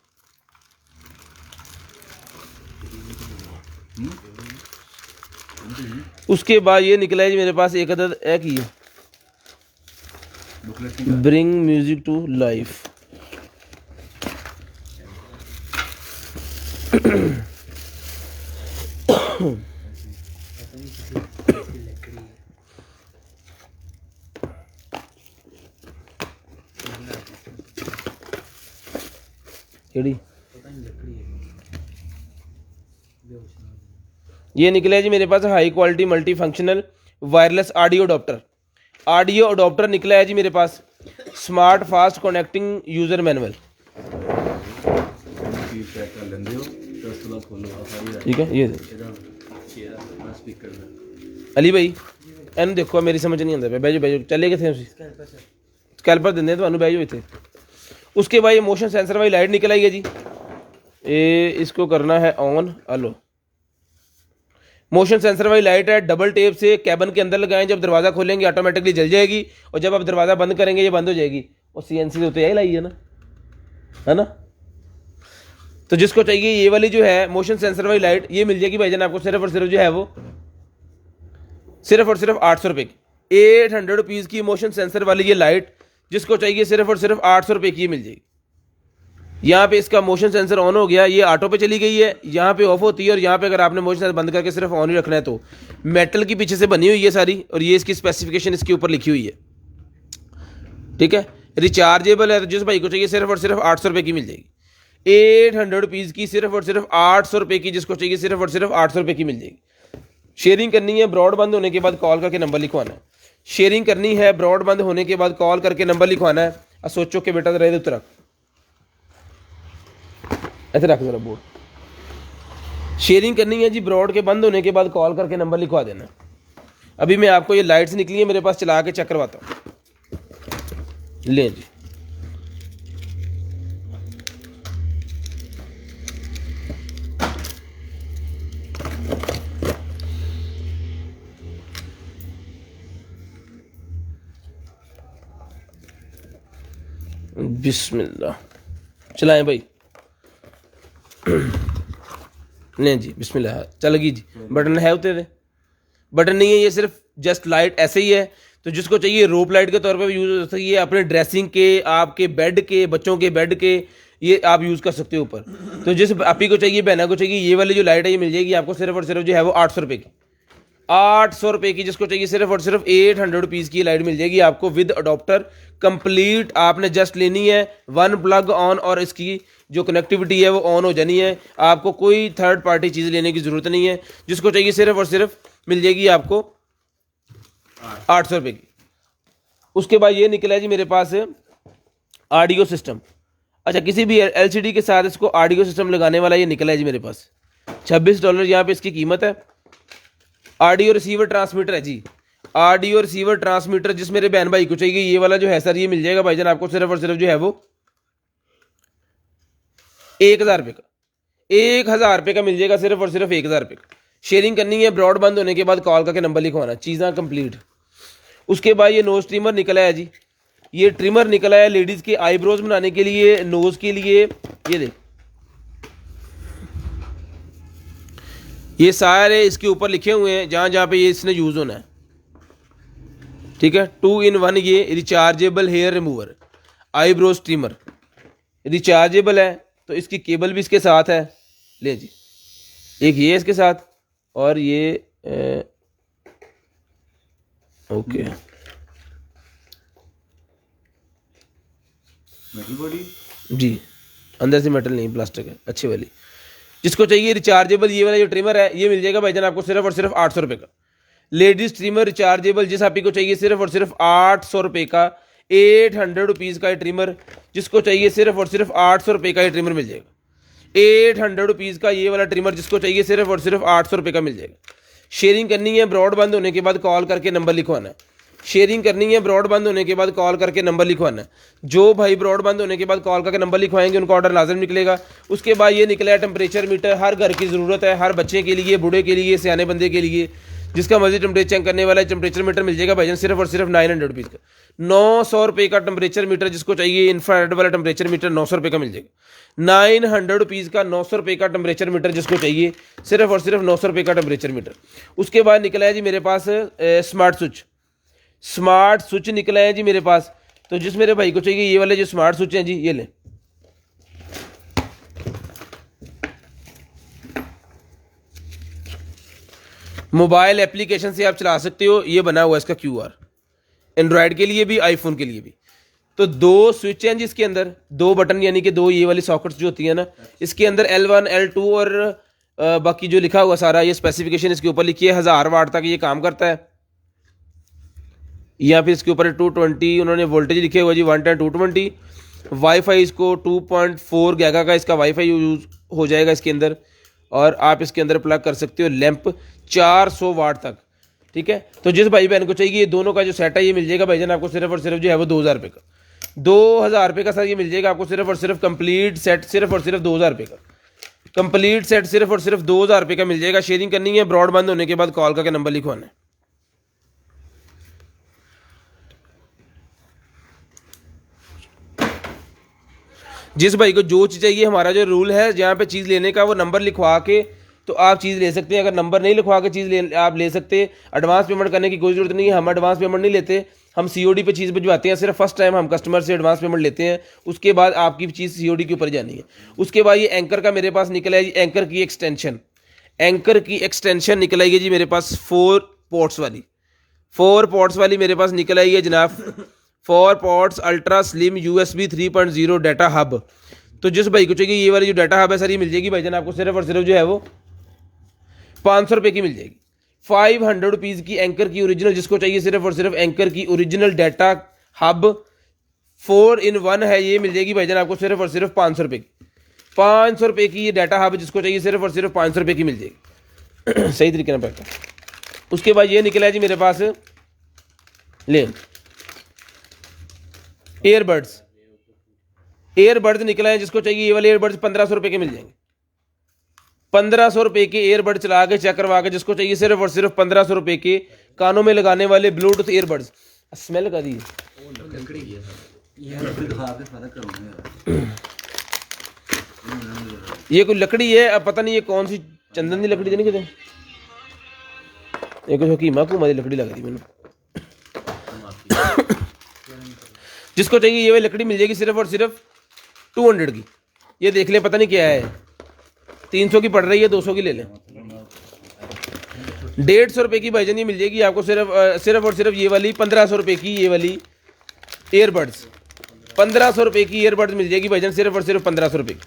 उसके बाद ये निकला है जी मेरे पास एक अदद एक ही ब्रिंग म्यूजिक टू लाइफ ये निकला है जी मेरे पास high quality multi functional wireless audio adaptor निकला है जी मेरे पास smart fast connecting user manual ਚੀਜ਼ ਚੈੱਕ ਕਰ ਲੈਂਦੇ ਹੋ ਤੇ ਉਸ ਤੋਂ ਬਾਅਦ ਖੋਲੋ ਆ ਸਾਰੀ ठीक है ये ਇਹਦਾ ਚੇਅਰ ਆ ਸਪੀਕਰ ਦਾ अली भाई ਇਹਨੂੰ ਦੇਖੋ ਮੇਰੀ ਸਮਝ ਨਹੀਂ ਆਉਂਦਾ ਬਹਿ ਜਾਓ ਚੱਲੇ ਕਿੱਥੇ ਤੁਸੀਂ ਸਕੈਲਪਰ ਦਿੰਦੇ ਆ ਤੁਹਾਨੂੰ ਬਹਿ ਜਾਓ ਇੱਥੇ उसके बाद ये मोशन सेंसर वाली लाइट निकल आई है जी ये इसको करना है ऑन हेलो मोशन सेंसर वाली लाइट है डबल टेप से कैबिन के अंदर लगाएं जब दरवाज़ा खोलेंगे ऑटोमेटिकली जल जाएगी और जब आप दरवाज़ा बंद करेंगे ये बंद हो जाएगी और CNC से होते यही लाई है ना तो जिसको चाहिए ये वाली जो है मोशन सेंसर वाली लाइट ये मिल जाएगी भाईजान आपको सिर्फ और सिर्फ जो है वो सिर्फ और सिर्फ 800 रुपये की 800 रुपीज़ की मोशन सेंसर वाली ये लाइट जिसको चाहिए सिर्फ और सिर्फ 800 रुपये की मिल जाएगी यहाँ पे इसका मोशन सेंसर ऑन हो गया ये ऑटो पे चली गई है यहाँ पे ऑफ होती है और यहाँ पे अगर आपने मोशन सेंसर बंद करके सिर्फ ऑन ही रखना है तो मेटल की पीछे से बनी हुई है सारी और ये इसकी स्पेसिफिकेशन इसके ऊपर लिखी हुई है ठीक है रिचार्जेबल है तो जिस भाई को चाहिए सिर्फ और सिर्फ 800 रुपये की मिल जाएगी 800 रुपीज़ की सिर्फ और सिर्फ 800 रुपये की जिसको चाहिए सिर्फ और सिर्फ 800 रुपये की मिल जाएगी शेयरिंग करनी है ब्रॉड बंद होने के बाद कॉल करके नंबर लिखवाना है शेयरिंग करनी है ब्रॉड बंद होने के बाद कॉल करके नंबर लिखवाना है और सोचो कि बेटा रहे उत्तर ऐसे रख जरा बोर्ड शेयरिंग करनी है जी ब्रॉड के बंद होने के बाद कॉल करके नंबर लिखवा देना अभी मैं आपको ये लाइट्स निकली है मेरे पास चला के चेक करवाता हूँ लें जी बिस्मिल्लाह चलाएं भाई नहीं जी बिस्मिल्लाह चल गई जी बटन है उतरे बटन नहीं है ये सिर्फ जस्ट लाइट ऐसे ही है तो जिसको चाहिए रोप लाइट के तौर पे भी यूज़ हो सकती है अपने ड्रेसिंग के आपके बेड के बच्चों के बेड के ये आप यूज़ कर सकते हो ऊपर तो जिस आपी को चाहिए बहना को चाहिए ये वाली जो लाइट है ये मिल जाएगी आपको सिर्फ और सिर्फ जो है वो 800 रुपये की 800 रुपये की जिसको चाहिए सिर्फ और सिर्फ 800 रुपीज़ की लाइट मिल जाएगी आपको विद अडोप्टर कंप्लीट आपने जस्ट लेनी है वन प्लग ऑन और इसकी जो कनेक्टिविटी है वो ऑन हो जानी है आपको कोई थर्ड पार्टी चीज़ लेने की ज़रूरत नहीं है जिसको चाहिए सिर्फ और सिर्फ मिल जाएगी आपको 800 रुपये की उसके बाद ये निकला है जी मेरे पास ऑडियो सिस्टम अच्छा किसी भी LCD के साथ इसको ऑडियो सिस्टम लगाने वाला ये निकला है जी मेरे पास $26 यहाँ पे इसकी कीमत है ऑडियो रिसीवर ट्रांसमीटर है जी ऑडियो रिसीवर ट्रांसमीटर जिस मेरे बहन भाई को चाहिए ये वाला जो है सर ये मिल जाएगा भाईजान आपको सिर्फ और सिर्फ जो है वो 1000 रुपये का 1000 रुपये का मिल जाएगा सिर्फ और सिर्फ 1000 रुपये का शेयरिंग करनी है ब्रॉड बंद होने के बाद कॉल करके नंबर लिखवाना चीज़ां कंप्लीट उसके बाद ये नोज ट्रिमर निकला है जी ये ट्रिमर निकला है लेडीज़ के आईब्रोज बनाने के लिए नोज के लिए ये देख ये सारे इसके ऊपर लिखे हुए हैं जहाँ जहाँ पे ये इसने यूज़ होना है ठीक है 2 in 1 ये rechargeable hair remover eyebrows trimmer rechargeable है तो इसकी केबल भी इसके साथ है ले जी एक ये इसके साथ और ये ओके मेटल बॉडी जी अंदर से मेटल नहीं प्लास्टिक है अच्छी वाली जिसको चाहिए रिचार्जेबल ये वाला जो ट्रिमर है ये मिल जाएगा भाईजान आपको सिर्फ और सिर्फ 800 रुपये का लेडीज ट्रिमर रिचार्जेबल जिस आपी को चाहिए सिर्फ और सिर्फ 800 रुपये का 800 रुपीज़ का ये ट्रिमर जिसको चाहिए सिर्फ और सिर्फ 800 रुपये का ये ट्रिमर मिल जाएगा 800 रुपीज़ का ये वाला ट्रिमर जिसको चाहिए सिर्फ और सिर्फ 800 रुपये का मिल जाएगा शेयरिंग करनी है ब्रॉड बंद होने के बाद कॉल करके नंबर लिखवाना है शेयरिंग करनी है, ब्रॉड बंद होने के बाद कॉल करके नंबर लिखवाना है। जो भाई ब्रॉड बंद होने के बाद कॉल करके नंबर लिखवाएंगे उनका ऑर्डर लाजम निकलेगा। उसके बाद ये निकला है टेम्परेचर मीटर, हर घर की ज़रूरत है, हर बच्चे के लिए, बूढ़े के लिए, सियाने बंदे के लिए, जिसका मर्जी टेम्परेचर चेक करने वाला है। टेम्परेचर मीटर मिल जाएगा भाईजान सिर्फ और सिर्फ 900 रुपीज़ का। 900 रुपये का टेम्परेचर मीटर जिसको चाहिए, इंफ्रारेड वाला टेम्परेचर मीटर 900 रुपये का मिल जाएगा। 900 रुपीज़ का 900 रुपये का टेम्परेचर मीटर जिसको चाहिए, सिर्फ और सिर्फ 900 रुपये का टेम्परेचर मीटर। उसके बाद निकला है जी मेरे पास स्मार्ट स्विच, स्मार्ट स्विच निकला है जी मेरे पास। तो जिस मेरे भाई को चाहिए ये वाले जो स्मार्ट स्विच हैं जी, ये लें। मोबाइल एप्लीकेशन से आप चला सकते हो, ये बना हुआ है इसका QR, एंड्रॉयड के लिए भी, आईफोन के लिए भी। तो 2 स्विच हैं जिसके अंदर 2 बटन, यानी कि 2 ये वाली सॉकेट्स जो होती है ना, इसके अंदर L1 L2 और बाकी जो लिखा हुआ सारा ये स्पेसिफिकेशन इसके ऊपर लिखी है। 1000 वाट तक ये काम करता है, या फिर इसके ऊपर 220 उन्होंने वोल्टेज लिखे हुआ जी, 110 220। वाईफाई इसको 2.4 गीगा का इसका वाईफाई यूज हो जाएगा इसके अंदर, और आप इसके अंदर प्लग कर सकते हो लैंप 400 वाट तक, ठीक है। तो जिस भाई बहन को चाहिए ये दोनों का जो सेट है ये मिल जाएगा भाईजान आपको सिर्फ और सिर्फ जो है वो 2000 रुपये का। 2000 रुपये का सर ये मिल जाएगा आपको सिर्फ और सिर्फ कंप्लीट सेट, सिर्फ और सिर्फ 2000 रुपये का कंप्लीट सेट, सिर्फ और सिर्फ 2000 रुपये का मिल जाएगा। शेयरिंग करनी है, ब्रॉड बंद होने के बाद कॉल करके नंबर लिखवाना है। जिस भाई को जो चीज़ चाहिए, हमारा जो रूल है जहाँ पे चीज़ लेने का, वो नंबर लिखवा के तो आप चीज़ ले सकते हैं। अगर नंबर नहीं लिखवा के चीज़ आप ले सकते, एडवांस पेमेंट करने की कोई ज़रूरत नहीं है। हम एडवांस पेमेंट नहीं लेते, हम COD पे चीज़ भिजवाते हैं। सिर्फ फर्स्ट टाइम हम कस्टमर से एडवांस पेमेंट लेते हैं, उसके बाद आपकी चीज़ COD के ऊपर जानी है। उसके बाद ये एंकर का मेरे पास निकला है जी, एंकर की एक्सटेंशन, एंकर की एक्सटेंशन निकल आई है जी मेरे पास 4 पोर्ट्स वाली, 4 पोर्ट्स वाली मेरे पास निकल आई है जनाब। 4 ports ultra slim USB 3.0 data hub. तो जिस भाई को चाहिए ये वाली जो डाटा हब है सर, ये मिल जाएगी भाईजान आपको सिर्फ और सिर्फ जो है वो 500 रुपये की मिल जाएगी। 500 रुपीज़ की एंकर की ओरिजिनल, जिसको चाहिए सिर्फ और सिर्फ एंकर की ओरिजिनल डाटा हब 4 in 1 है, ये मिल जाएगी भाईजान आपको सिर्फ और सिर्फ 500 रुपये की। 500 रुपये की ये डाटा हब जिसको चाहिए सिर्फ और सिर्फ 500 रुपये की मिल जाएगी। सही तरीके से पैक। उसके बाद ये निकला है जी मेरे पास ले एयरबड्स, एयरबड्स निकला है जिसको चाहिए ये वाले एयरबड्स 1500 रुपये के मिल जाएंगे। 1500 रुपये के एयरबड चला के चेक करवा के जिसको चाहिए सिर्फ और सिर्फ 1500 रुपये के कानों में लगाने वाले ब्लूटूथ एयरबड्स। स्मेल का दी ये कोई लकड़ी है, अब पता नहीं ये कौन सी चंदन की लकड़ी नहीं, कितने ये कुछ हकीमा को हमारी लकड़ी लग रही मैंने। जिसको चाहिए ये वाली लकड़ी मिल जाएगी सिर्फ और सिर्फ 200 की। ये देख लें, पता नहीं क्या है, 300 की पड़ रही है, 200 की ले लें। 150 रुपये की भाईजान ये मिल जाएगी आपको सिर्फ और सिर्फ ये वाली 1500 रुपये की ये वाली एयरबड्स, 1500 रुपये की एयरबड्स मिल जाएगी भाईजान सिर्फ और सिर्फ 1500 रुपये की।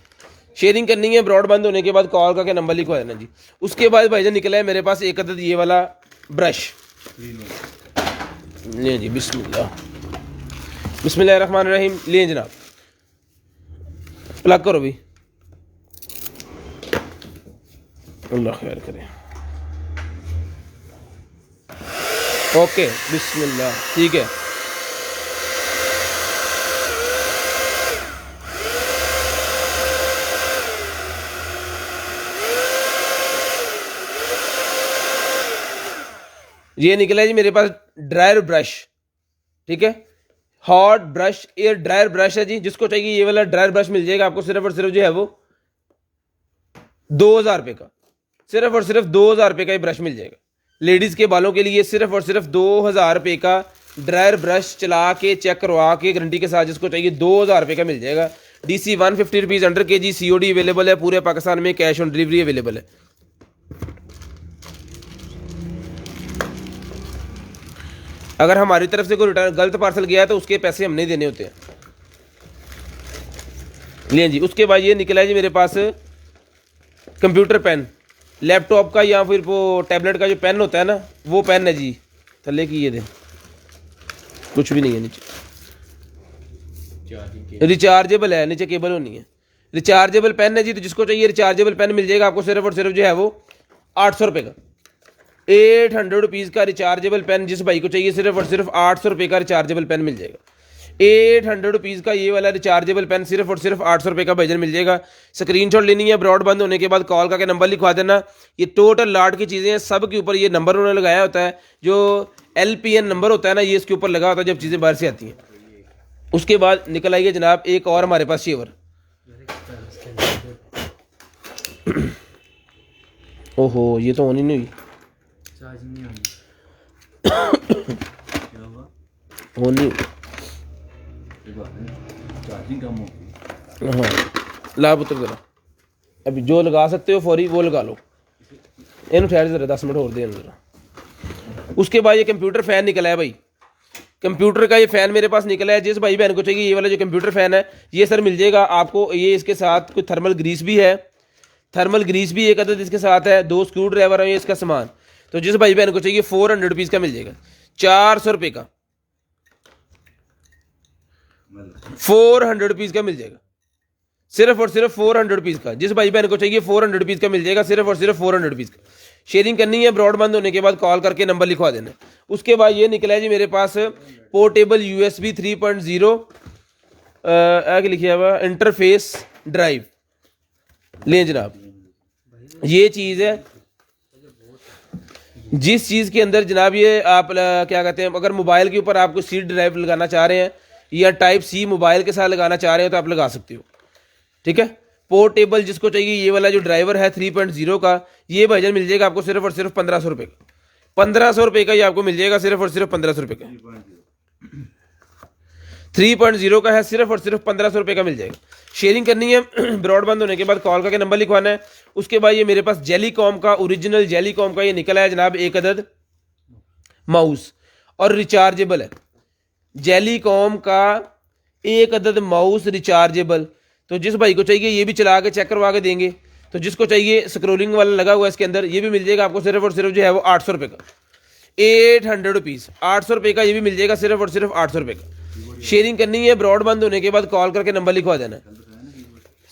शेयरिंग करनी है, ब्रॉड बंद होने के बाद कॉल करके नंबर लिखवा देना जी। उसके बाद भाईजान निकला है मेरे पास एक अदद ये वाला ब्रश। ले जी, बिस्मिल्लाहिर्रहमानिर्रहीम, ले जनाब, प्लग करो भी, अल्लाह खैर करे। ओके, बिस्मिल्लाह, ठीक है। ये निकला है जी मेरे पास ड्रायर ब्रश, ठीक है, hot brush, air dryer brush है जी। जिसको चाहिए ये वाला ड्रायर ब्रश मिल जाएगा आपको सिर्फ और सिर्फ जो है वो 2000 रुपये का, सिर्फ और सिर्फ 2000 रुपये का ये ब्रश मिल जाएगा। लेडीज़ के बालों के लिए सिर्फ और सिर्फ 2000 रुपये का ड्रायर ब्रश चला के चेक करवा के गारंटी के साथ जिसको चाहिए 2000 रुपये का मिल जाएगा। DC 150 rupees under KG, COD available है पूरे पाकिस्तान में, कैश ऑन डिलीवरी अवेलेबल है। अगर हमारी तरफ से कोई रिटर्न गलत पार्सल गया है तो उसके पैसे हम नहीं देने होते हैं। लिए जी। उसके बाद ये निकला है जी मेरे पास कंप्यूटर पेन, लैपटॉप का या फिर वो टैबलेट का जो पेन होता है ना, वो पेन है जी। थल्ले की ये दे, कुछ भी नहीं है नीचे, रिचार्जेबल है, नीचे केबल होनी है। रिचार्जेबल पेन है जी। तो जिसको चाहिए रिचार्जेबल पेन मिल जाएगा आपको सिर्फ और सिर्फ जो है वो 800 रुपये का, 800 रुपीज़ का रिचार्जेबल पेन जिस भाई को चाहिए सिर्फ और सिर्फ 800 रुपये का रिचार्जेबल पेन मिल जाएगा। 800 रुपीज़ का ये वाला रिचार्जेबल पेन सिर्फ और सिर्फ 800 रुपये का भाईजान मिल जाएगा। स्क्रीनशॉट लेनी है, ब्रॉड बंद होने के बाद कॉल करके नंबर लिखवा देना। ये टोटल लाट की चीज़ें हैं, सब के ऊपर ये नंबर उन्होंने लगाया होता है, जो LPN नंबर होता है ना, ये इसके ऊपर लगा होता है जब चीज़ें बाहर से आती हैं। उसके बाद निकल आइए जनाब एक और हमारे पास शेवर। ओहो ये तो ऑन ही नहीं हुई, चार्जिंग नहीं होनी। क्या हुआ? ऑन नहीं हुई। चार्जिंग कम होगी। हाँ ला पुत्र जरा, अभी जो लगा सकते हो फौरी वो लगा लो। इन ठहर जरा 10 मिनट और दे जरा। उसके बाद ये कंप्यूटर फ़ैन निकला है भाई, कंप्यूटर का ये फ़ैन मेरे पास निकला है। जिस भाई बहन को चाहिए ये वाला जो कंप्यूटर फ़ैन है ये सर मिल जाएगा आपको। ये इसके साथ कुछ थर्मल ग्रीस भी है, थर्मल ग्रीस भी एक अदद इसके साथ है, 2 स्क्रू ड्राइवर है इसका सामान। तो जिस भाई बहन को चाहिए 400 रुपीज़ का मिल जाएगा, 400 रुपये का, 400 रुपीज़ का मिल जाएगा, सिर्फ और सिर्फ 400 रुपीज़ का। जिस भाई बहन को चाहिए 400 रुपीज़ का मिल जाएगा, सिर्फ और सिर्फ 400 रुपीज़ का। शेयरिंग करनी है, ब्रॉड बंद होने के बाद कॉल करके नंबर लिखवा देना। उसके बाद ये निकला है जी मेरे पास पोर्टेबल USB 3.0 आगे लिखा हुआ इंटरफेस ड्राइव। लें जनाब, ये चीज़ है जिस चीज़ के अंदर जनाब ये आप क्या कहते हैं, अगर मोबाइल के ऊपर आपको सी ड्राइव लगाना चाह रहे हैं या टाइप C मोबाइल के साथ लगाना चाह रहे हैं तो आप लगा सकते हो। ठीक है, पोर्टेबल जिसको चाहिए ये वाला जो ड्राइवर है 3.0 का, ये भाईजान मिल जाएगा आपको सिर्फ और सिर्फ 1500 रुपये का। 1500 रुपये का ये आपको मिल जाएगा, सिर्फ और सिर्फ 1500 रुपये का। 3.0 का है, सिर्फ और सिर्फ 1500 रुपये का मिल जाएगा। शेयरिंग करनी है, ब्रॉड बंद होने के बाद कॉल करके नंबर लिखवाना है। उसके बाद ये मेरे पास जेलीकॉम का, ओरिजिनल जेलीकॉम का ये निकला है जनाब एक अदद माउस, और रिचार्जेबल है। जेलीकॉम का एक अदद माउस रिचार्जेबल। तो जिस भाई को चाहिए ये भी चला के चेक करवा के देंगे। तो जिसको चाहिए स्क्रोलिंग वाला लगा हुआ है इसके अंदर, ये भी मिल जाएगा आपको सिर्फ और सिर्फ जो है वो 800 रुपये का। 800 रुपीज़, 800 रुपये का ये भी मिल जाएगा, सिर्फ और सिर्फ 800 रुपये का। शेयरिंग करनी है, ब्रॉड बंद होने के बाद कॉल करके नंबर लिखवा देना है।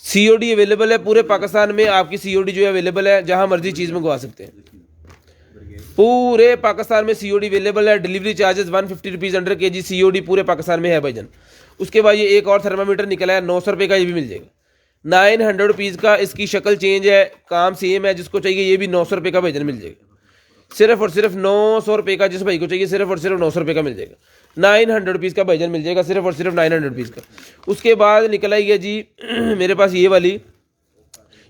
COD अवेलेबल है पूरे पाकिस्तान में, आपकी COD जो है अवेलेबल है, जहां मर्जी चीज़ मंगवा सकते हैं। पूरे पाकिस्तान में COD अवेलेबल है। Delivery charges 150 rupees under KG COD पूरे पाकिस्तान में है भाईजान। उसके बाद ये एक और थर्मामीटर निकला है 900 रुपये का, ये भी मिल जाएगा। 900 रुपीज़ का, इसकी शक्ल चेंज है, काम सेम है। जिसको चाहिए ये भी 900 रुपये का भाईजान मिल जाएगा, सिर्फ और सिर्फ 900 रुपये का। जिस भाई को चाहिए सिर्फ और सिर्फ 900 रुपये का मिल जाएगा। 900 रुपीज़ का भाईजान मिल जाएगा, सिर्फ और सिर्फ 900 रुपीज़ का। उसके बाद निकला ही है जी मेरे पास ये वाली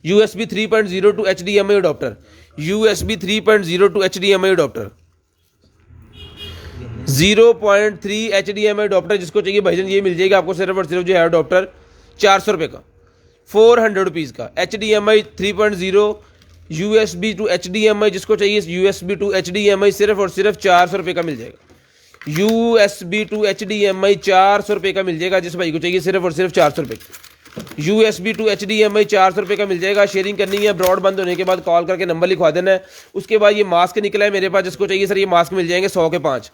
USB 3.0 to HDMI adapter, USB 3.0 to HDMI adapter, 0.3 HDMI adapter. जिसको चाहिए भाईजान ये मिल जाएगा आपको सिर्फ और सिर्फ जो है अडोप्टर 400 रुपये का, 400 रुपीज़ का। HDMI 3.0 USB टू HDMI, जिसको चाहिए USB टू HDMI सिर्फ और सिर्फ 400 रुपये का मिल जाएगा। USB टू HDMI 400 रुपये का मिल जाएगा। जिस भाई को चाहिए सिर्फ और सिर्फ 400 रुपये का USB टू HDMI 400 रुपये का मिल जाएगा। शेयरिंग करनी है, ब्रॉड बंद होने के बाद कॉल करके नंबर लिखवा देना है। उसके बाद ये मास्क निकला है मेरे पास, जिसको चाहिए सर ये मास्क मिल जाएंगे 100 के 5,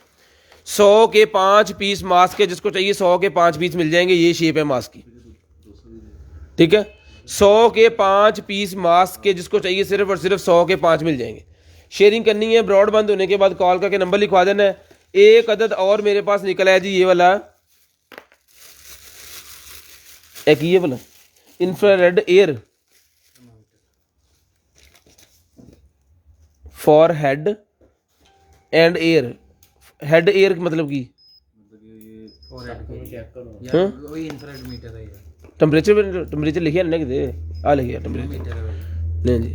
100 के 5 पीस मास्क के। जिसको चाहिए 100 के 5 पीस मिल जाएंगे। ये शेप है मास्क की, ठीक है, 100 के 5 पीस मास्क के। जिसको चाहिए सिर्फ और सिर्फ 100 के 5 मिल जाएंगे। शेयरिंग करनी है, ब्रॉड बंद होने के बाद कॉल करके नंबर लिखवा देना है। एक अदद और मेरे पास निकला है जी ये वाला, एक ये वाला infrared air for head and air. Head air मतलब की वही इंफ्रारेड मीटर है। टेम्परेचर लिखिए ना किते आ लिखिए टेम्परेचर नहीं जी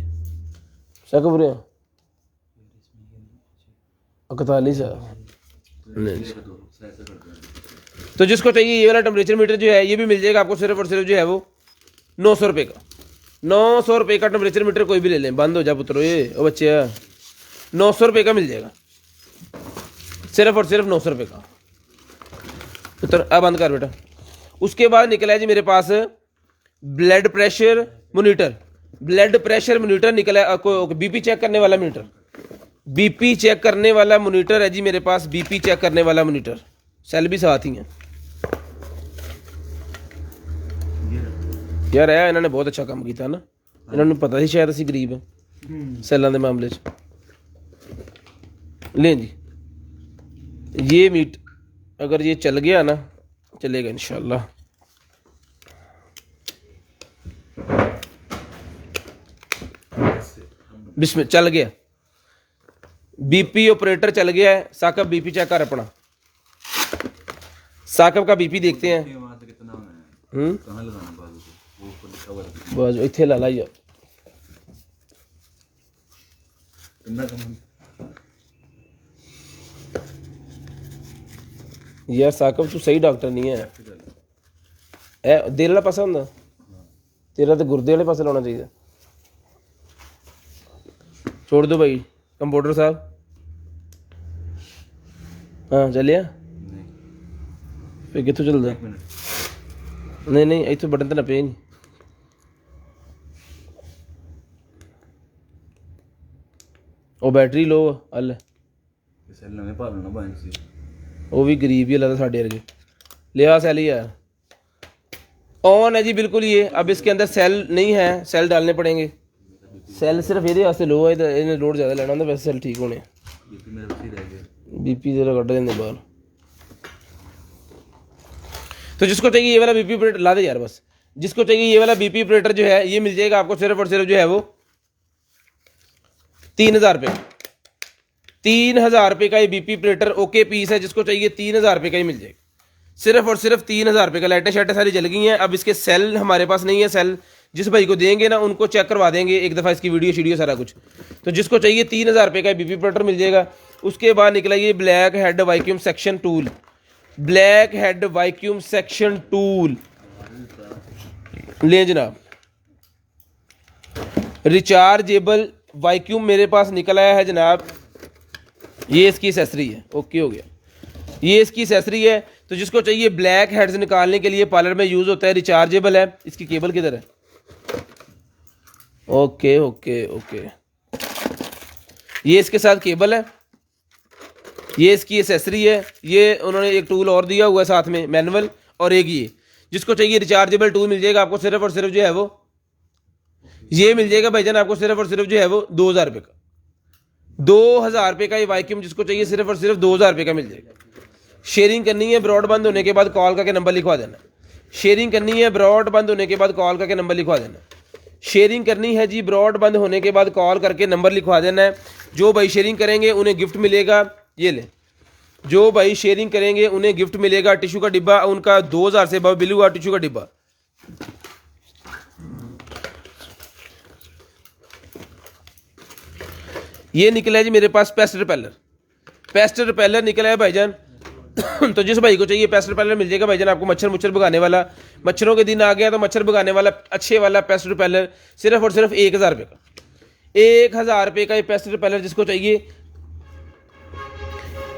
शक बुरे 41 नहीं। तो जिसको चाहिए ये वाला टेम्परेचर मीटर जो है ये भी मिल जाएगा आपको सिर्फ और सिर्फ जो है वो 900 रुपये का। 900 रुपये का टेम्परेचर मीटर कोई भी ले लें। बंद हो जा पुत्रो ये ओ बच्चे, 900 रुपये का मिल जाएगा, सिर्फ और सिर्फ 900 रुपये का। पुत्र अब बंद कर बेटा। उसके बाद निकला है जी मेरे पास blood pressure monitor. Blood pressure monitor निकला है, BP चेक करने वाला मोनीटर, BP चेक करने वाला मोनीटर है जी मेरे पास। BP चेक करने वाला मोनीटर, सेल भी साथ ही हैं यार। है इन्होंने बहुत अच्छा काम किया ना, इन्होंने पता ही शायद असी गरीब है सैलों के मामले लें जी, ये मीट अगर ये चल गया ना, चलेगा इंशाल्लाह। बिस्मिल, चल गया। बीपी ऑपरेटर चल गया है। साकब बीपी चेक कर अपना, साकब का बीपी देखते हैं। कहाँ लगाना बाजू को? वो ऊपर लिखा हुआ है। बाजू इत्थे ला ला यार। कितना कम? यार साकब तू सही डॉक्टर नहीं है। ए दिल वाला पासा होंदा, तेरा तो गुर्दे वाले पासे लाना चाहिए। छोड़ दो भाई कंप्यूटर साहब। हाँ चलिया नहीं, फिर कितों चलता? एक मिनट। नहीं नहीं इतों बटन तो ना पे नहीं। ਉਹ बैटरी लो हल, सेल नਵੇਂ ਪਾ ਲੈਣਾ ਬਾਂਝ ਸੀ। वो भी गरीब ही लगता साढ़े वर्गे। लिया सेल ही यार ऑन है जी बिल्कुल। ये अब इसके अंदर सेल नहीं है, सेल डालने पड़ेंगे। सेल सिर्फ ये वास्ते लो है, इन्हें लोड ज़्यादा लेना होंगे, वैसे सेल ठीक होने। बीपी मेरे बस ही रह गए। बीपी जरा कट देंगे बाहर। तो जिसको चाहिए ये वाला बीपी ऑपरेटर ला दे यार बस। जिसको चाहिए ये वाला बीपी ऑपरेटर जो है ये मिल जाएगा आपको सिर्फ और सिर्फ जो है वो 3000 रुपये। 3000 रुपये का ये बीपी ऑपरेटर ओके पीस है। जिसको चाहिए 3000 रुपये का ही मिल जाएगा, सिर्फ और सिर्फ 3000 रुपये का। लाइटें शाइटें सारी जल गई हैं। अब इसके सेल हमारे पास नहीं है। सेल जिस भाई को देंगे ना उनको चेक करवा देंगे एक दफ़ा इसकी वीडियो शीडियो सारा कुछ। तो जिसको चाहिए 3000 रुपये का बीपी ऑपरेटर मिल जाएगा। उसके बाद निकला ये black head vacuum section tool. Black head vacuum section tool लें जनाब। रिचार्जेबल वैक्यूम मेरे पास निकल आया है जनाब। ये इसकी एसेसरी है, ओके हो गया। ये इसकी एसेसरी है। तो जिसको चाहिए ब्लैक हेड्स निकालने के लिए पार्लर में यूज़ होता है, रिचार्जेबल है। इसकी केबल किधर है? ओके ओके ओके, ये इसके साथ केबल है। ये इसकी एसेसरी है। ये उन्होंने एक टूल और दिया हुआ है साथ में, मैनुअल, और एक ये। जिसको चाहिए रिचार्जेबल टूल मिल जाएगा आपको सिर्फ और सिर्फ जो है वो ये मिल जाएगा भाईजान आपको सिर्फ और सिर्फ जो है वो 2000 रुपये का। 2000 रुपये का ये वैक्यूम जिसको चाहिए सिर्फ और सिर्फ 2000 रुपये का मिल जाएगा। शेयरिंग करनी है, ब्रॉडबैंड होने के बाद कॉल करके नंबर लिखवा देना। शेयरिंग करनी है, ब्रॉडबैंड होने के बाद कॉल करके नंबर लिखवा देना। शेयरिंग करनी है जी, ब्रॉडबैंड होने के बाद कॉल करके नंबर लिखवा देना है। जो भाई शेयरिंग करेंगे उन्हें गिफ्ट मिलेगा। ये ले, जो भाई शेयरिंग करेंगे उन्हें गिफ्ट मिलेगा टिश्यू का डिब्बा। उनका 2000 से अब बिल हुआ टिश्यू का डिब्बा। ये निकला है जी मेरे पास पेस्ट रिपेलर। पेस्ट रिपेलर निकला है भाईजान। तो जिस भाई को चाहिए पेस्ट रिपेलर मिल जाएगा भाईजान आपको। मच्छर मुच्छर भगाने वाला, मच्छरों के दिन आ गया तो मच्छर भगाने वाला अच्छे वाला पेस्ट रिपेलर सिर्फ और सिर्फ 1000 रुपये का। 1000 रुपये का ये पेस्ट रिपेलर जिसको चाहिए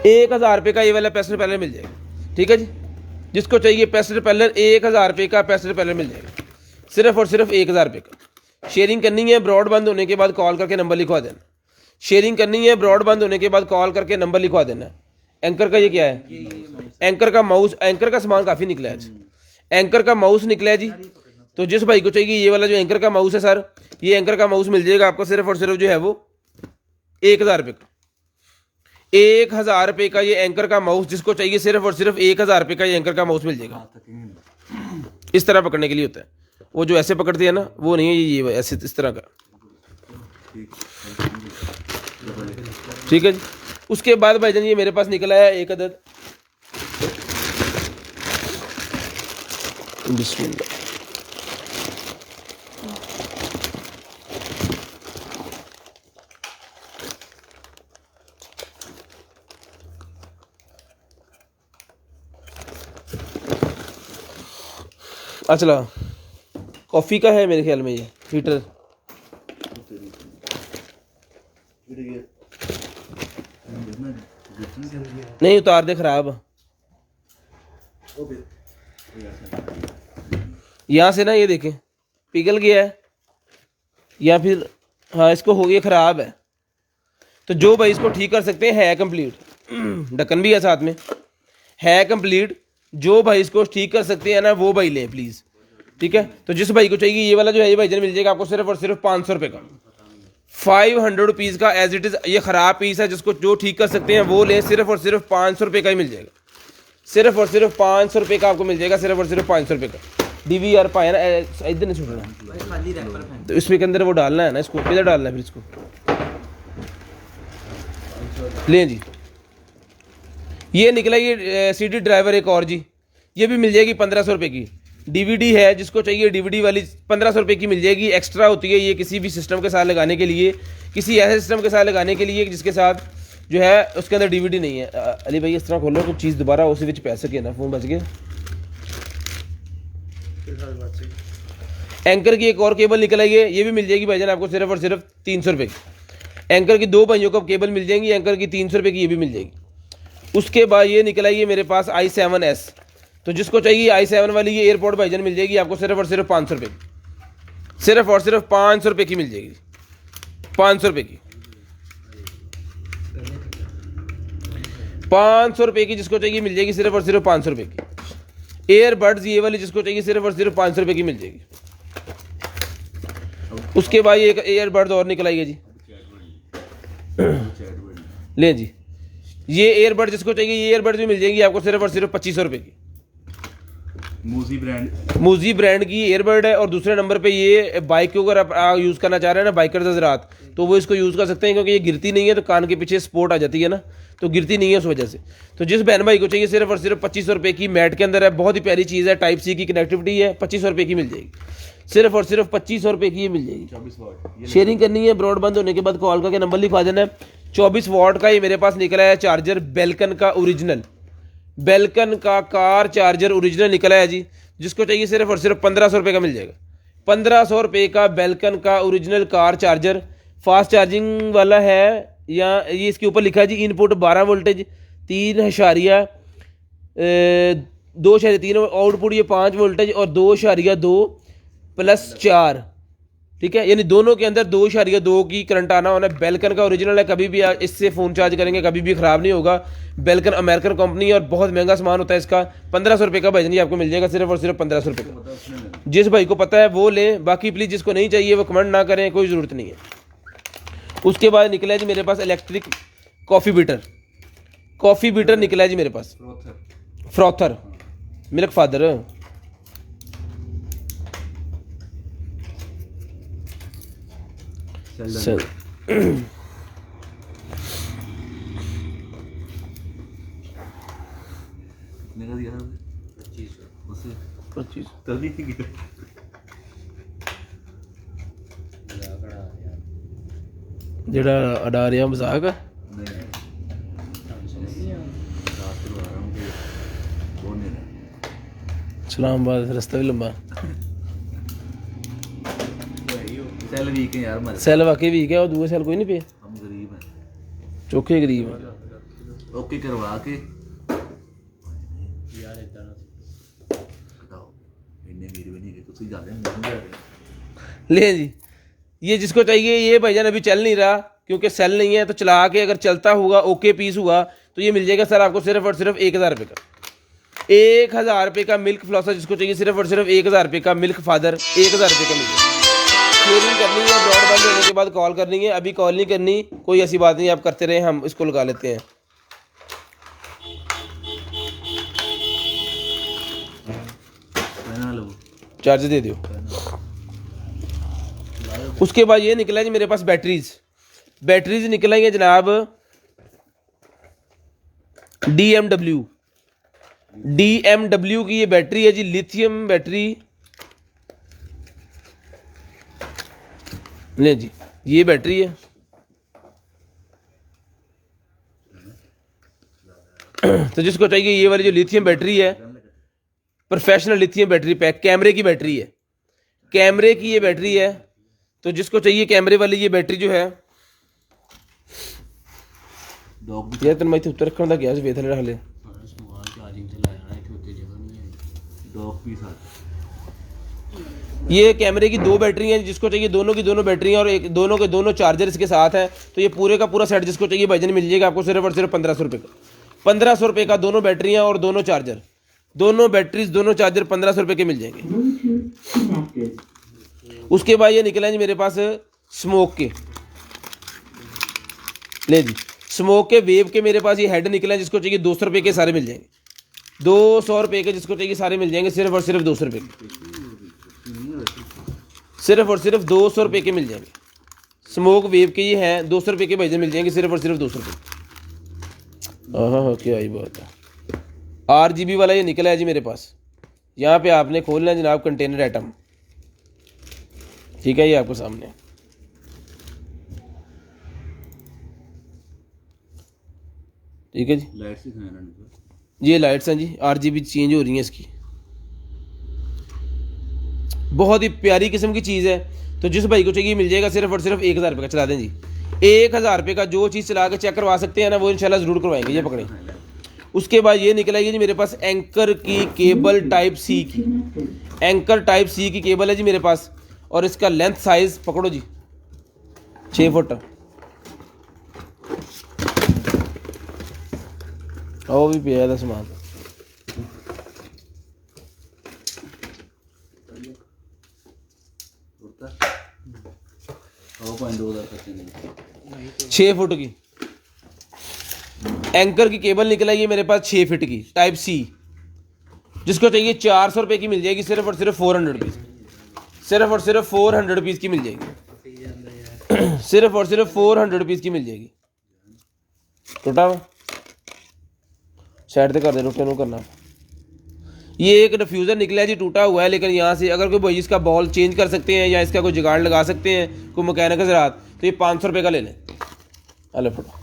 1000 रुपये का ये वाला पेस्ट रिपेलर मिल जाएगा। ठीक है जी, जिसको चाहिए पेस्ट रिपेलर 1000 रुपये का पेस्ट रिपेलर मिल जाएगा सिर्फ और सिर्फ 1000 रुपये का। शेयरिंग करनी है, ब्रॉडबैंड होने के बाद कॉल करके नंबर लिखवा देना। शेयरिंग करनी है, ब्रॉडबैंड होने के बाद कॉल करके नंबर लिखवा देना। एंकर का ये क्या है? एंकर का माउस। एंकर का सामान काफ़ी निकला है आज। एंकर का माउस निकला है जी। तो जिस भाई को चाहिए ये वाला जो एंकर का माउस है सर, ये एंकर का माउस मिल जाएगा आपको सिर्फ और सिर्फ जो है वो 1000 रुपये का। 1000 रुपये का ये एंकर का माउस जिसको चाहिए सिर्फ और सिर्फ 1000 रुपये का ये एंकर का माउस मिल जाएगा। इस तरह पकड़ने के लिए होता है, वो जो ऐसे पकड़ते हैं ना वो नहीं है, ये ऐसे इस तरह का। ठीक है जी। उसके बाद भाईजान ये मेरे पास निकला है एक अदद बिस्मिल्लाह। अच्छा, कॉफ़ी का है मेरे ख्याल में ये हीटर। नहीं उतार दे, खराब। यहाँ से ना ये देखें पिघल गया है या फिर हाँ इसको हो गया ख़राब है। तो जो भाई इसको ठीक कर सकते हैं, है कंप्लीट, ढक्कन भी है साथ में, है कंप्लीट। जो भाई इसको ठीक कर सकते हैं ना वो भाई लें प्लीज़। ठीक है, तो जिस भाई को चाहिए ये वाला जो है ये भाईजान मिल जाएगा आपको सिर्फ और सिर्फ 500 रुपये का। 500 रुपीज़ का एज इट इज़। ये ख़राब पीस है, जिसको जो ठीक कर सकते हैं वो लें। सिर्फ और सिर्फ 500 रुपये का ही मिल जाएगा। सिर्फ और सिर्फ 500 रुपये का आपको मिल जाएगा। सिर्फ और सिर्फ 500 रुपये का। DVR पाया ना, इधर नहीं छूटना, खाली रैपर है। तो इसमें के अंदर वो डालना है ना, इसको इधर डालना है फिर इसको। लें जी, ये निकला ये CD ड्राइवर एक और जी। ये भी मिल जाएगी 1500 रुपये की। DVD है, जिसको चाहिए DVD वाली 1500 रुपये की मिल जाएगी। एक्स्ट्रा होती है ये किसी भी सिस्टम के साथ लगाने के लिए, किसी ऐसे सिस्टम के साथ लगाने के लिए जिसके साथ जो है उसके अंदर DVD नहीं है। अली भाई इस तरह खोलो कुछ चीज़ दोबारा उसी विच पै सके ना, फोन बच गया। एंकर की एक और केबल निकल आई है, ये भी मिल जाएगी भाईजान आपको सिर्फ और सिर्फ 300 रुपये की। एंकर की 2 भाइयों को केबल मिल जाएंगी, एंकर की 300 रुपये की ये भी मिल जाएगी। उसके बाद ये निकल आई है मेरे पास i7s। तो जिसको चाहिए i7 वाली ये एयरपोर्ट भाईजान मिल जाएगी आपको सिर्फ और सिर्फ 500 रुपये की। सिर्फ और सिर्फ 500 रुपये की मिल जाएगी, 500 रुपये की। 500 रुपये की जिसको चाहिए मिल जाएगी सिर्फ और सिर्फ 500 रुपये की। एयरबड्स ये वाली जिसको चाहिए सिर्फ और सिर्फ 500 रुपये की मिल जाएगी। उसके बाद ये एक एयरबड्स और निकल आई है जी। लें जी, ये एयरबड जिसको चाहिए ये एयरबड भी मिल जाएंगी आपको सिर्फ और सिर्फ 2500 रुपये की। मूजी ब्रांड की एयरबड है। और दूसरे नंबर पे ये बाइक को अगर आप यूज़ करना चाह रहे हैं ना, बाइकर्स हज़रात, तो वो इसको यूज़ कर सकते हैं, क्योंकि ये गिरती नहीं है, तो कान के पीछे सपोर्ट आ जाती है ना, तो गिरती नहीं है उस वजह से। तो जिस बहन भाई को चाहिए सिर्फ और सिर्फ 2500 रुपये की, मैट के अंदर है, बहुत ही प्यारी चीज़ है, टाइप C की कनेक्टिविटी है, 2500 रुपये की मिल जाएगी। सिर्फ और सिर्फ 2500 रुपये की ये मिल जाएगी। शेयरिंग करनी है, ब्रॉड बंद होने के बाद कॉल करके नंबर लिखवा देना है। 24 वॉट का ये मेरे पास निकला है चार्जर, बेल्कन का ओरिजिनल, बेल्कन का कार चार्जर ओरिजिनल निकला है जी। जिसको चाहिए सिर्फ और सिर्फ 1500 रुपये का मिल जाएगा। 1500 रुपये का बेल्कन का original car charger, fast charging वाला है। या ये इसके ऊपर लिखा है जी इनपुट 12 वोल्टेज 3.2/3, आउटपुट ये 5 वोल्टेज और 2.2 + 4, ठीक है, यानी दोनों के अंदर 2.2 की करंट आना होना। बेल्कन का ओरिजिनल है, कभी भी इससे फ़ोन चार्ज करेंगे कभी भी ख़राब नहीं होगा। बेल्कन अमेरिकन कंपनी है और बहुत महंगा सामान होता है इसका। 1500 रुपये का भाईजान आपको मिल जाएगा सिर्फ और सिर्फ 1500 रुपये का। जिस भाई को पता है वो लें, बाकी प्लीज़ जिसको नहीं चाहिए वो कमेंट ना करें, कोई ज़रूरत नहीं है। उसके बाद निकला है जी मेरे पास electric coffee beater. Coffee beater निकला है जी मेरे पास, फ्रॉथर, मिल्क फादर। ਜਿਹੜਾ ਅਡਾ ਰਿਹਾ ਮਜ਼ਾਕ ਆ। इस्लामाबाद रास्ता भी लंबा, सैल वाकई वीक है, और दूसरे सैल कोई नहीं पे। हम गरीब हैं, चौखे गरीब है। ओके करवा के यार इतना बताओ, इन्ने मीर भी नहीं कि तुसी जा रहे हैं। ले जी, ये जिसको चाहिए ये भाईजान अभी चल नहीं रहा क्योंकि सेल नहीं है, तो चला के अगर चलता होगा ओके पीस हुआ तो ये मिल जाएगा सर आपको सिर्फ और सिर्फ 1000 रुपये का। 1000 रुपये का मिल्क फ्लॉसर जिसको चाहिए सिर्फ और सिर्फ 1000 रुपये का। मिल्क फादर 1000 रुपये का मिल जाएगा। शेयरिंग करनी है, ब्रॉड बंद होने के बाद कॉल करनी है, अभी कॉल नहीं करनी, कोई ऐसी बात नहीं, आप करते रहे, हम इसको लगा लेते हैं। चार्ज दे दो। उसके बाद ये निकला जी मेरे पास बैटरीज निकल आई है जनाब, DMW की ये बैटरी है जी, लिथियम बैटरी। ले जी, ये बैटरी है। तो जिसको चाहिए ये वाली जो लिथियम बैटरी है, प्रोफेशनल लिथियम बैटरी पैक, कैमरे की बैटरी है, कैमरे की ये बैटरी है। तो जिसको चाहिए कैमरे वाली ये बैटरी जो है, यार तेन मैं इतने उत्तर रखने का गया वे थले रख ले। ये कैमरे की 2 बैटरी हैं, जिसको चाहिए दोनों की दोनों बैटरियां और एक दोनों के दोनों चार्जर इसके साथ हैं। तो ये पूरे का पूरा सेट जिसको चाहिए भाईजान मिल जाएगा आपको सिर्फ और सिर्फ 1500 रुपये का। 1500 रुपये का दोनों बैटरियां और दोनों चार्जर, दोनों बैटरीज दोनों चार्जर 1500 रुपये के मिल जाएंगे। उसके बाद ये निकला जी मेरे पास स्मोक के, ले जी, स्मोक के वेव के मेरे पास ये हेड निकला है, जिसको चाहिए 200 रुपये के सारे मिल जाएंगे। 200 रुपये के जिसको चाहिए सारे मिल जाएंगे, सिर्फ और सिर्फ 200 रुपये के, सिर्फ और सिर्फ 200 रुपये के मिल जाएंगे। स्मोक वेव के ये हैं, 200 रुपये के भाई मिल जाएंगे, सिर्फ और सिर्फ 200 रुपये। हाँ क्या ही बात है। RGB वाला ये निकला है जी मेरे पास। यहाँ पे आपने खोलना है जनाब कंटेनर आइटम, ठीक है, ये आपको सामने। ठीक है जी, लाइट्स ही खाना नहीं। ये लाइट्स हैं जी, RGB चेंज हो रही हैं इसकी। बहुत ही प्यारी किस्म की चीज़ है। तो जिस भाई को चाहिए मिल जाएगा सिर्फ और सिर्फ 1000 रुपये का। चला दें जी, 1000 रुपये का जो चीज़ चला के चेक करवा सकते हैं ना, वो इंशाल्लाह ज़रूर करवाएंगे। ये पकड़े। उसके बाद ये निकलेगी जी मेरे पास एंकर की केबल टाइप सी की, एंकर टाइप सी की केबल है जी मेरे पास। और इसका लेंथ साइज पकड़ो जी 6 फुट। वो भी पिया था सामान। वो 2.2000 6 फुट की एंकर की केबल निकल आई है मेरे पास 6 फीट की टाइप सी। जिसको चाहिए 400 रुपये की मिल जाएगी, सिर्फ और सिर्फ 400 रुपीज़, सिर्फ और सिर्फ 400 रुपीज़ की मिल जाएगी, सिर्फ और सिर्फ 400 रुपीज़ की मिल जाएगी। टूटा हुआ साइड से कर दे, टूटे नो करना। ये एक डिफ्यूज़र निकला है जी, टूटा हुआ है, लेकिन यहाँ से अगर कोई भाई इसका बॉल चेंज कर सकते हैं या इसका कोई जुगाड़ लगा सकते हैं, कोई मैकेनिक ज़रात, तो ये 500 रुपये का ले लें। अले फटो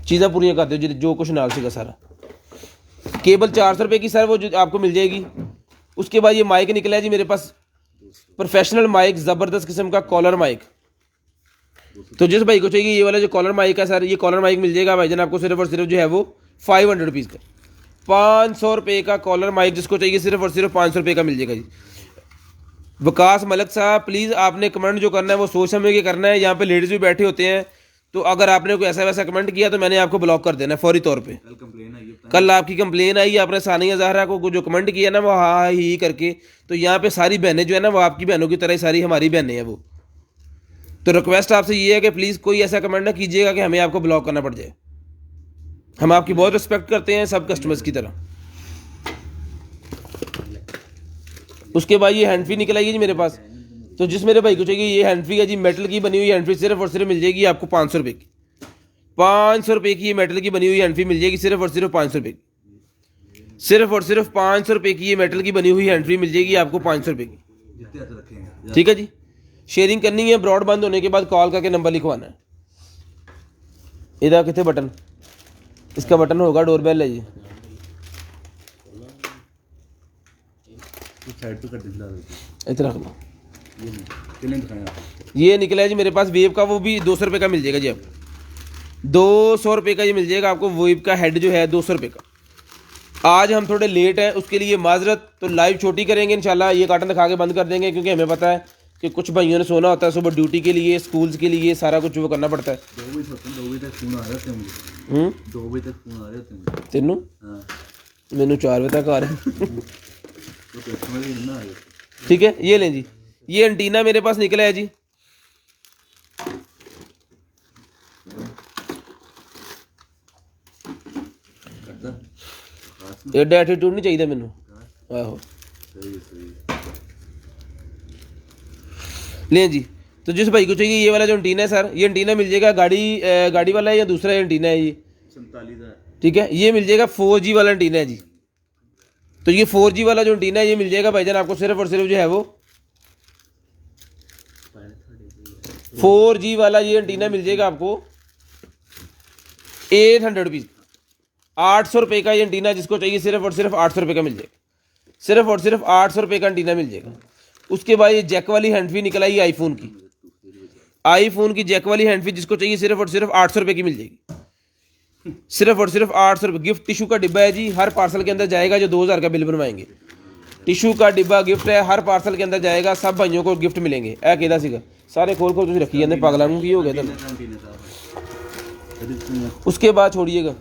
चीज़ें पूरी कर दो जो कुछ नाल सीगा सारा। केबल 400 रुपये की सर वो जो आपको मिल जाएगी। उसके बाद ये माइक निकला है जी मेरे पास, प्रोफेशनल माइक, ज़बरदस्त किस्म का कॉलर माइक। तो जिस भाई को चाहिए ये वाला जो कॉलर माइक है सर, ये कॉलर माइक मिल जाएगा भाईजान आपको सिर्फ और सिर्फ जो है वो 500 रुपीज़ का। 500 रुपये का कॉलर माइक जिसको चाहिए सिर्फ और सिर्फ 500 रुपये का मिल जाएगा जी। विकास मलक साहब प्लीज़ आपने कमेंट जो करना है वो सोच समझ के करना है। यहाँ पे लेडीज़ भी बैठे होते हैं, तो अगर आपने कोई ऐसा वैसा कमेंट किया तो मैंने आपको ब्लॉक कर देना है फौरी तौर पे। कल आपकी कंप्लेन आई, आपने सानिया ज़हरा को जो कमेंट किया ना वो हाँ ही करके, तो यहाँ पे सारी बहनें जो है ना वो आपकी बहनों की तरह ही सारी हमारी बहनें हैं वो। तो रिक्वेस्ट आपसे ये है कि प्लीज़ कोई ऐसा कमेंट ना कीजिएगा कि हमें आपको ब्लॉक करना पड़ जाए। हम आपकी बहुत रिस्पेक्ट करते हैं सब कस्टमर्स की तरह। उसके बाद ये हैंड फ्री निकल आई है जी मेरे पास। तो जिस मेरे भाई को चाहिए ये हैंड फ्री है जी, मेटल की बनी हुई हैंड फ्री, सिर्फ और सिर्फ मिल जाएगी आपको 500 रुपये की। 500 रुपये की ये मेटल की बनी हुई हैंड फ्री मिल जाएगी, सिर्फ और सिर्फ 500 रुपये की। सिर्फ और सिर्फ 500 रुपये की ये मेटल की बनी हुई हैंड फ्री मिल जाएगी आपको 500 रुपये की। ठीक है जी, शेयरिंग करनी है, ब्रॉड बंद होने के बाद कॉल करके नंबर लिखवाना है। इधर कितने बटन, इसका बटन होगा डोरबेल है जी। साइड पे कर दिखला इतना रख लो। कितने दिखाया ये निकला है जी मेरे पास वेव का, वो भी 200 रुपये का मिल जाएगा जी आपको। 200 रुपये का ये मिल जाएगा आपको। वेव का हेड जो है 200 रुपये का। आज हम थोड़े लेट हैं, उसके लिए माजरत। तो लाइव छोटी करेंगे इंशाल्लाह, ये कार्टन दिखा के बंद कर देंगे, क्योंकि हमें पता है कि कुछ भाइयों ने सोना होता है सुबह ड्यूटी के लिए, स्कूल्स के लिए, सारा कुछ वो करना पड़ता है। 2 बजे तक फोन आ रहे थे मुझे। 2 बजे तक फोन आ रहे थे तेनू? हाँ। मैनू 4 बजे तक आ रहे। तो कस्टमर ही ना आए। ठीक है, ये लें जी, ये एंटीना मेरे पास निकला है जी। एडा एटीट्यूड नहीं चाहिए मैनू। आहो लें जी। तो जिस भाई को चाहिए ये वाला जो एंटीना है सर, ये एंटीना मिल जाएगा गाड़ी वाला है या दूसरा एंटीना है ये 47,000। ठीक है, ये मिल जाएगा 4G वाला एंटीना है जी। तो ये 4G वाला जो एंटीना है ये मिल जाएगा भाईजान आपको सिर्फ और सिर्फ जो है वो 4G वाला ये एंटीना मिल जाएगा आपको 800 रुपीज़। 800 रुपये का ये एंटीना जिसको चाहिए सिर्फ और सिर्फ 800 रुपये का मिल जाएगा। सिर्फ और सिर्फ 800 रुपये का एंटीना मिल जाएगा। उसके बाद ये जैक वाली हैंड फ्री निकल आई आईफोन की। आईफोन की जैक वाली हैंड फ्री जिसको चाहिए सिर्फ और सिर्फ 800 रुपये की मिल जाएगी। सिर्फ और सिर्फ 800 रुपये। गिफ्ट टिशू का डिब्बा है जी, हर पार्सल के अंदर जाएगा जो 2000 का बिल बनवाएंगे। टिशू का डिब्बा गिफ्ट है, हर पार्सल के अंदर जाएगा, सब भाइयों को गिफ्ट मिलेंगे। ऐ केदा सीगा सारे खोल खोल तुम रखी जाते पागलों की हो गया था। उसके बाद छोड़िएगा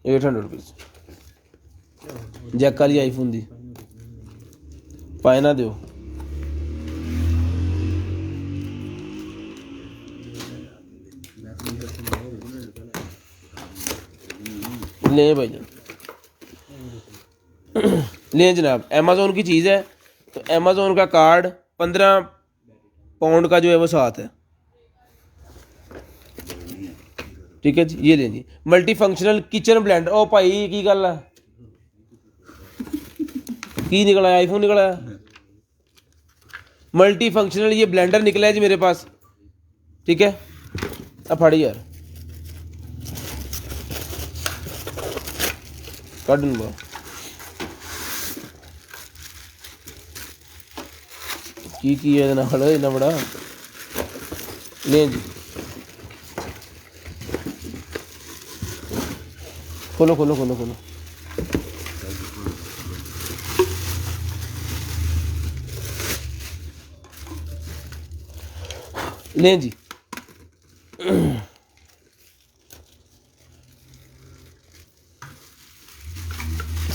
₹800 जैक वाली आईफोन दी पाए ना दो ले भाई जान लें जनाब, अमेज़ोन की चीज़ है तो अमेज़ोन का कार्ड 15 पाउंड का जो है वो साथ है। ठीक है जी, ये लें जी मल्टी फंक्शनल किचन ब्लेंडर। ओ भाई की गल है, की निकला है? आईफोन निकला है। मल्टी फंक्शनल ये ब्लेंडर निकला है जी मेरे पास। ठीक है, अब फाड़ी यार ਕੱਢ ਨੂੰ ਕੀ ਹੈ ਇਹਦੇ ਨਾਲ ਇੰਨਾ ਬੜਾ ਲੈ ਜੀ खोलो खोलो खोलो खोलो ले जी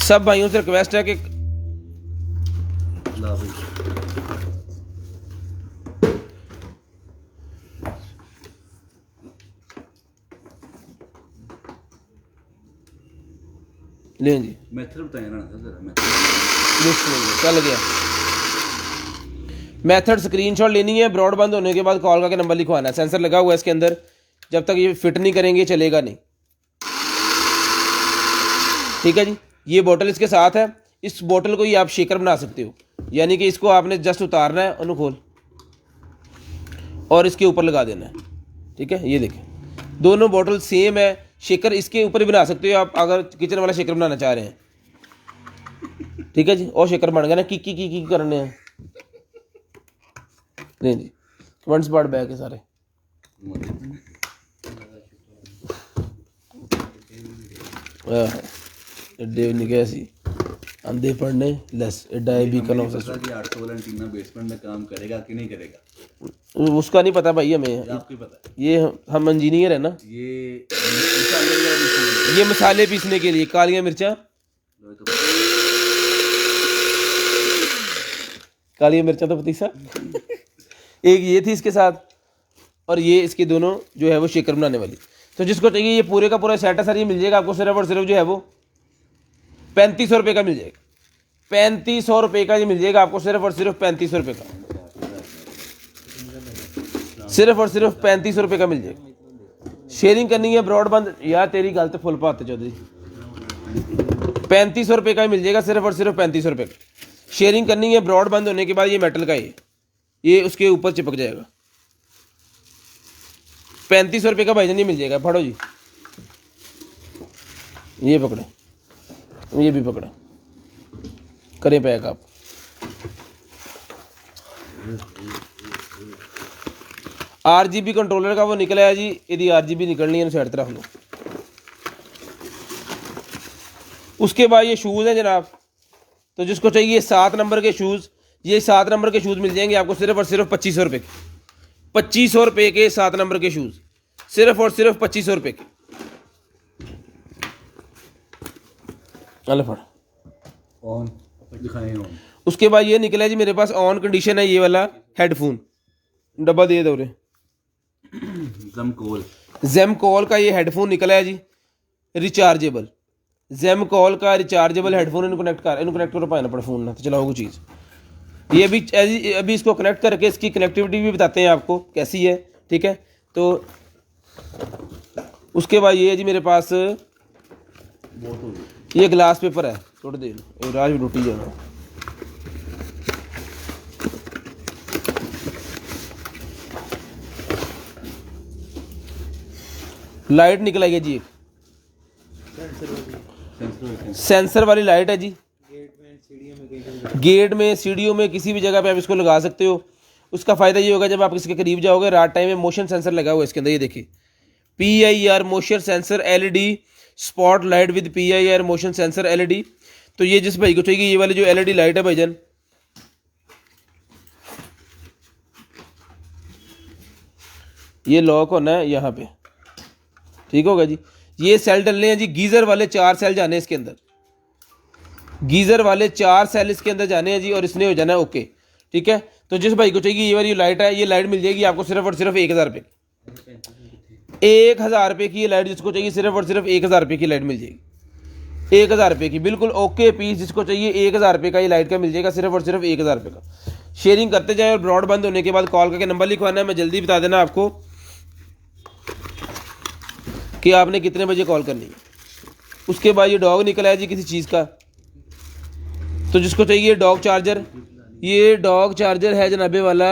सब भाइयों से रिक्वेस्ट है कि ला भाई ले जी मेथड बताया ना सर चल गया। मेथड स्क्रीनशॉट लेनी है, ब्रॉडबैंड होने के बाद कॉल का नंबर लिखवाना है। सेंसर लगा हुआ है इसके अंदर, जब तक ये फिट नहीं करेंगे चलेगा नहीं। ठीक है जी, ये बोतल इसके साथ है। इस बोतल को ही आप शेकर बना सकते हो, यानी कि इसको आपने जस्ट उतारना है उन्हें खोल और इसके ऊपर लगा देना है। ठीक है, ये देखें दोनों बोतल सेम है। शेकर इसके ऊपर ही बना सकते हो आप अगर किचन वाला शेकर बनाना चाह रहे हैं। ठीक है जी, और शेकर बन गया ना। की करने हैं नहीं जी, वन स्पॉट बैग है सारे। एडे निकले सी आंधे पढ़ने लेस एडा भी करना कि 800 वाला एंटीना बेसमेंट में काम करेगा कि नहीं करेगा उसका नहीं पता भाई हमें। आपको पता है, ये हम इंजीनियर है ना। ये मसाले पीसने के लिए कालियां मिर्चा, कालियां मिर्चा तो पतीसा एक ये थी इसके साथ, और ये इसके दोनों जो है वो शेकर बनाने वाली। तो जिसको चाहिए ये पूरे का पूरा सेट है सर, ये मिल जाएगा आपको सिर्फ और सिर्फ जो है वो 3500 रुपये का मिल जाएगा। 3500 रुपये का ये मिल जाएगा आपको, सिर्फ और सिर्फ 3500 रुपये का, सिर्फ और सिर्फ 3500 रुपये का मिल जाएगा। शेयरिंग करनी है ब्रॉडबैंड, यार तेरी गल तो फुल पाते चौधरी। 3500 रुपये का मिल जाएगा, सिर्फ और सिर्फ 3500 रुपये का। शेयरिंग करनी है ब्रॉडबैंड होने के बाद ये मेटल का ये उसके ऊपर चिपक जाएगा। 3500 रुपये का भाईजान ये मिल जाएगा। फड़ो जी, ये पकड़े, ये भी पकड़ा, करें पैक आप। RGB कंट्रोलर का वो निकला है जी, यदि RGB निकलनी है साइड तरफ लो। उसके बाद ये शूज़ हैं जनाब, तो जिसको चाहिए 7 नंबर के शूज़, ये 7 नंबर के शूज़ मिल जाएंगे आपको सिर्फ और सिर्फ 2500 रुपये के। 2500 रुपये के 7 नंबर के शूज़, सिर्फ और सिर्फ 2500 रुपये के। अल्लाह फड़ ऑन दिखाएं ऑन। उसके बाद ये निकला है जी मेरे पास ऑन कंडीशन है ये वाला हेडफोन, डब्बा दे दो रे। जेमकॉल का ये हेडफोन निकला है जी, रिचार्जेबल। जेमकॉल का रिचार्जेबल हेडफोन, इनको कनेक्ट करो पाना पड़ा फोन ना तो चलाओगे चीज़। ये अभी इसको कनेक्ट करके इसकी कनेक्टिविटी भी बताते हैं आपको कैसी है। ठीक है, तो उसके बाद ये है जी मेरे पास ये ग्लास पेपर है, थोड़ी देर राज भी टूटी जाना। लाइट निकल आई है जी, सेंसर वाली लाइट है जी। गेट में सीढ़ियों में किसी भी जगह पे आप इसको लगा सकते हो। उसका फ़ायदा ये होगा जब आप इसके करीब जाओगे रात टाइम में, मोशन सेंसर लगा हुआ है इसके अंदर। ये देखिए PIR motion sensor LED spot light with PIR motion sensor LED। तो ये जिस भाई को चाहिए ये वाली जो LED लाइट है भाईजान, ये लॉक होना है यहाँ पे। ठीक होगा जी, ये सेल डलने हैं जी, गीज़र वाले 4 सेल जाने इसके अंदर। गीज़र वाले 4 सेल इसके अंदर जाने हैं जी, और इसने हो जाना है ओके। ठीक है, तो जिस भाई को चाहिए ये वाली लाइट है, ये लाइट मिल जाएगी आपको सिर्फ और सिर्फ 1000 रुपये की। 1000 रुपये की ये लाइट जिसको चाहिए सिर्फ और सिर्फ 1000 रुपये की लाइट मिल जाएगी। 1000 रुपये की बिल्कुल ओके पीस जिसको चाहिए 1000 रुपये का ये लाइट का मिल जाएगा सिर्फ और सिर्फ 1000 रुपये का। शेयरिंग करते जाए और ब्रॉड बंद होने के बाद कॉल करके नंबर लिखवाना है। मैं जल्दी बता देना आपको कि आपने कितने बजे कॉल करनी है। उसके बाद ये डॉग निकला है जी किसी चीज़ का, तो जिसको चाहिए डॉग चार्जर, ये डॉग चार्जर है जनाबे वाला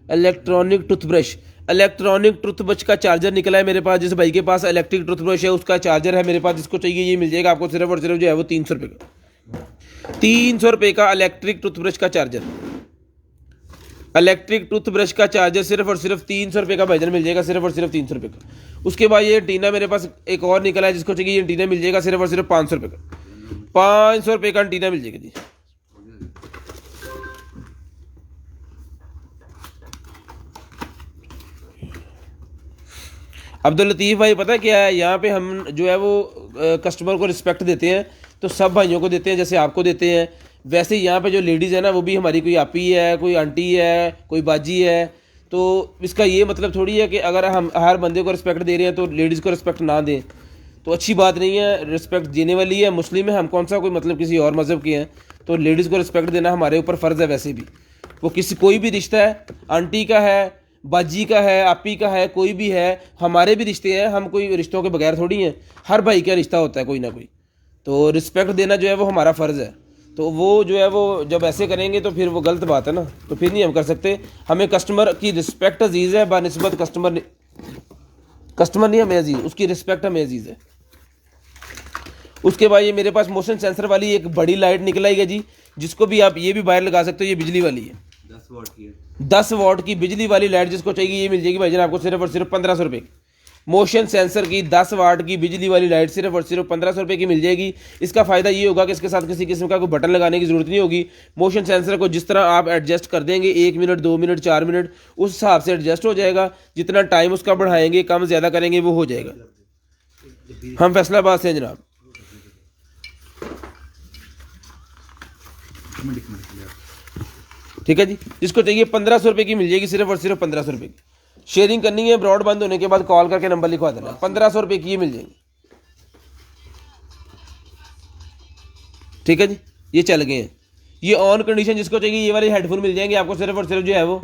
इलेक्ट्रॉनिक टूथब्रश। इलेक्ट्रॉनिक टूथब्रश का चार्जर निकला है मेरे पास। जिस भाई के पास इलेक्ट्रिक टूथब्रश है उसका चार्जर है मेरे पास, जिसको चाहिए ये मिल जाएगा आपको सिर्फ और सिर्फ जो है वो 300 रुपये का। 300 रुपये का इलेक्ट्रिक टूथब्रश का चार्जर, इलेक्ट्रिक टूथब्रश का चार्जर सिर्फ और सिर्फ 300 रुपये का भाईजान मिल जाएगा, सिर्फ और सिर्फ 300 रुपये का। उसके बाद ये एंटीना मेरे पास एक और निकला है, जिसको चाहिए ये एंटीना मिल जाएगा सिर्फ और सिर्फ 500 रुपये का। 500 रुपये का एंटीना मिल जाएगा जी। अब्दुल लतीफ़ भाई पता है क्या है, यहाँ पे हम जो है वो कस्टमर को रिस्पेक्ट देते हैं, तो सब भाइयों को देते हैं जैसे आपको देते हैं। वैसे यहाँ पे जो लेडीज़ है ना वो भी हमारी कोई आपी है, कोई आंटी है, कोई बाजी है। तो इसका ये मतलब थोड़ी है कि अगर हम हर बंदे को रिस्पेक्ट दे रहे हैं तो लेडीज़ को रिस्पेक्ट ना दें, तो अच्छी बात नहीं है। रिस्पेक्ट देने वाली है, मुस्लिम है, हम कौन सा कोई मतलब किसी और मज़हब के हैं, तो लेडीज़ को रिस्पेक्ट देना हमारे ऊपर फ़र्ज़ है। वैसे भी वो किसी कोई भी रिश्ता है, आंटी का है, बाजी का है, आपी का है, कोई भी है, हमारे भी रिश्ते हैं। हम कोई रिश्तों के बगैर थोड़ी हैं, हर भाई का रिश्ता होता है कोई ना कोई। तो रिस्पेक्ट देना जो है वो हमारा फ़र्ज़ है। तो वो जो है वो जब ऐसे करेंगे तो फिर वो गलत बात है ना, तो फिर नहीं हम कर सकते। हमें कस्टमर की रिस्पेक्ट अजीज़ है बानिस्बत कस्टमर नहीं हमें अजीज़, उसकी रिस्पेक्ट हमें अजीज़ है। उसके बाद ये मेरे पास मोशन सेंसर वाली एक बड़ी लाइट निकल आई है जी, जिसको भी आप ये भी बाहर लगा सकते हो। ये बिजली वाली है, 10 वाट की है, 10 वाट की बिजली वाली लाइट जिसको चाहिए ये मिल जाएगी भाईजान आपको सिर्फ और सिर्फ 1500 रुपये की। मोशन सेंसर की 10 वाट की बिजली वाली लाइट सिर्फ और सिर्फ 1500 रुपये की मिल जाएगी। इसका फ़ायदा ये होगा कि इसके साथ किसी किस्म का कोई बटन लगाने की ज़रूरत नहीं होगी। मोशन सेंसर को जिस तरह आप एडजस्ट कर देंगे 1 मिनट 2 मिनट 4 मिनट उस हिसाब से एडजस्ट हो जाएगा। जितना टाइम उसका बढ़ाएंगे कम ज़्यादा करेंगे वो हो जाएगा। हम फैसलाबाद से हैं जनाब। ठीक है जी, जिसको चाहिए 1500 रुपये की मिल जाएगी सिर्फ और सिर्फ 1500 रुपये की। शेयरिंग करनी है, ब्रॉड बंद होने के बाद कॉल करके नंबर लिखवा देना। 1500 रुपये की ये मिल जाएंगे। ठीक है जी, ये चल गए हैं। ये ऑन कंडीशन जिसको चाहिए ये वाले हेडफोन मिल जाएंगे आपको सिर्फ और सिर्फ जो है वो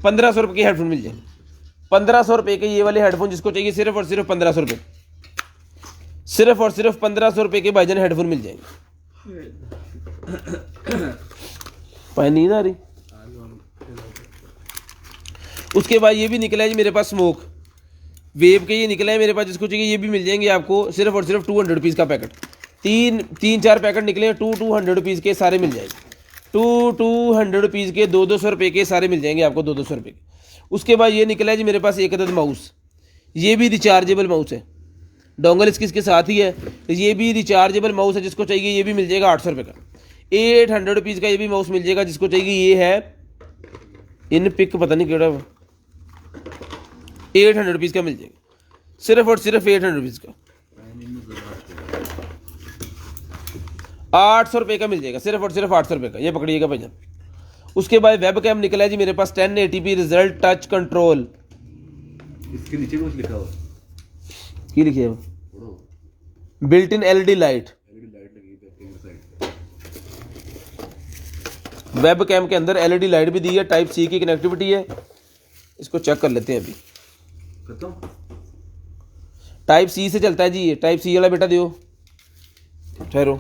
1500 रुपये के हेडफोन मिल जाएंगे। 1500 रुपये के ये वाले हेडफोन जिसको चाहिए सिर्फ और सिर्फ 1500 रुपये, सिर्फ और सिर्फ 1500 रुपये के भाईजान हेडफोन मिल जाएंगे। पानी नींद आ रही। उसके बाद ये भी निकला है जी मेरे पास स्मोक वेब के, ये निकला है मेरे पास जिसको चाहिए ये भी मिल जाएंगे आपको सिर्फ और सिर्फ 200 रुपीज़ का पैकेट। 3-4 पैकेट निकले हैं 200 रुपीज़ के सारे मिल जाएंगे। 200 रुपीज़ के 200 रुपये के सारे मिल जाएंगे आपको 200 रुपये के। उसके बाद ये निकला है जी मेरे पास एक अदद माउस, ये भी रिचार्जेबल माउस है, डोंगल इसके साथ ही है। ये भी रिचार्जेबल माउस है, जिसको चाहिए ये भी मिल जाएगा 800 रुपये का। 800 रुपीज़ का ये भी माउस मिल जाएगा, जिसको चाहिए ये है इन पिक पता नहीं केड़ा 800 रुपीज़ का मिल जाएगा, सिर्फ और सिर्फ 800 रुपीज़ का। 800 रुपये का मिल जाएगा, सिर्फ और सिर्फ 800 रुपये का। ये पकड़िएगा भैया। उसके बाद वेब कैम निकला है जी मेरे पास 1080p रिजल्ट टच कंट्रोल। इसके नीचे कुछ लिखा हुआ की लिखिए built in LED light. Web cam के अंदर एलईडी लाइट भी दी है, टाइप सी की कनेक्टिविटी है। इसको चेक कर लेते हैं अभी। टाइप सी से चलता है जी ये, टाइप सी वाला बेटा दियो, ठहरो।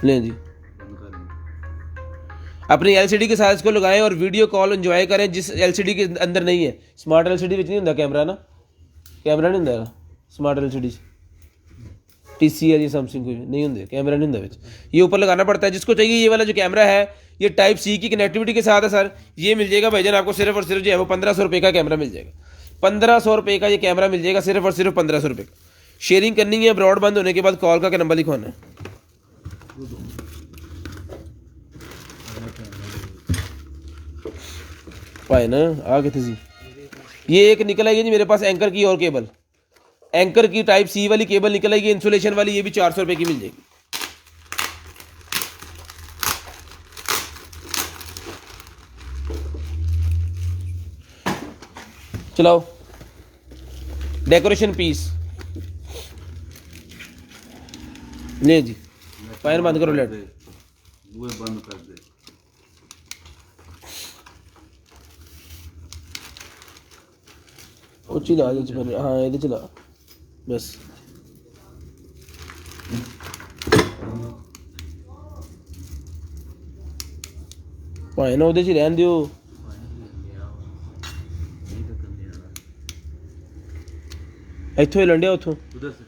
लें जी, अपनी एलसीडी के साथ इसको लगाएं और वीडियो कॉल एंजॉय करें जिस एलसीडी के अंदर नहीं है। स्मार्ट एलसीडी में नहीं होता कैमरा ना, कैमरा नहीं होता स्मार्ट एलसीडी TCL या सैमसंग कोई नहीं होंगे, कैमरा नहीं होता। ये ऊपर लगाना पड़ता है। जिसको चाहिए ये वाला जो कैमरा है ये टाइप सी की कनेक्टिविटी के साथ है सर, ये मिल जाएगा भाईजान आपको सिर्फ और सिर्फ जो है वो 1500 रुपये का कैमरा मिल जाएगा। 1500 रुपये का ये कैमरा मिल जाएगा, सिर्फ और सिर्फ 1500 रुपये का। शेयरिंग करनी है, ब्रॉड बंद होने के बाद कॉल का नंबर लिखवाना है। पाए ना आ गए थे जी। ये एक निकल आई है जी मेरे पास एंकर की और केबल, एंकर की टाइप सी वाली केबल निकल आएगी इंसुलेशन वाली, ये भी 400 रुपये की मिल जाएगी। चलाओ डेकोरेशन पीस ले जी, फायर बंद करो लेट। वो बंद कर दे। ਉਹ ਚਲਾ ਦੇ ਚ ਹਾਂ ਇਹਦੇ ਚਲਾ ਬਸ। ਭਾਵੇਂ ਨਾ ਉਹਦੇ ਚ ਰਹਿਣ ਦਿਓ। ਇੱਥੋਂ ਹੀ ਲੰਡਿਆ ਉੱਥੋਂ। उधर से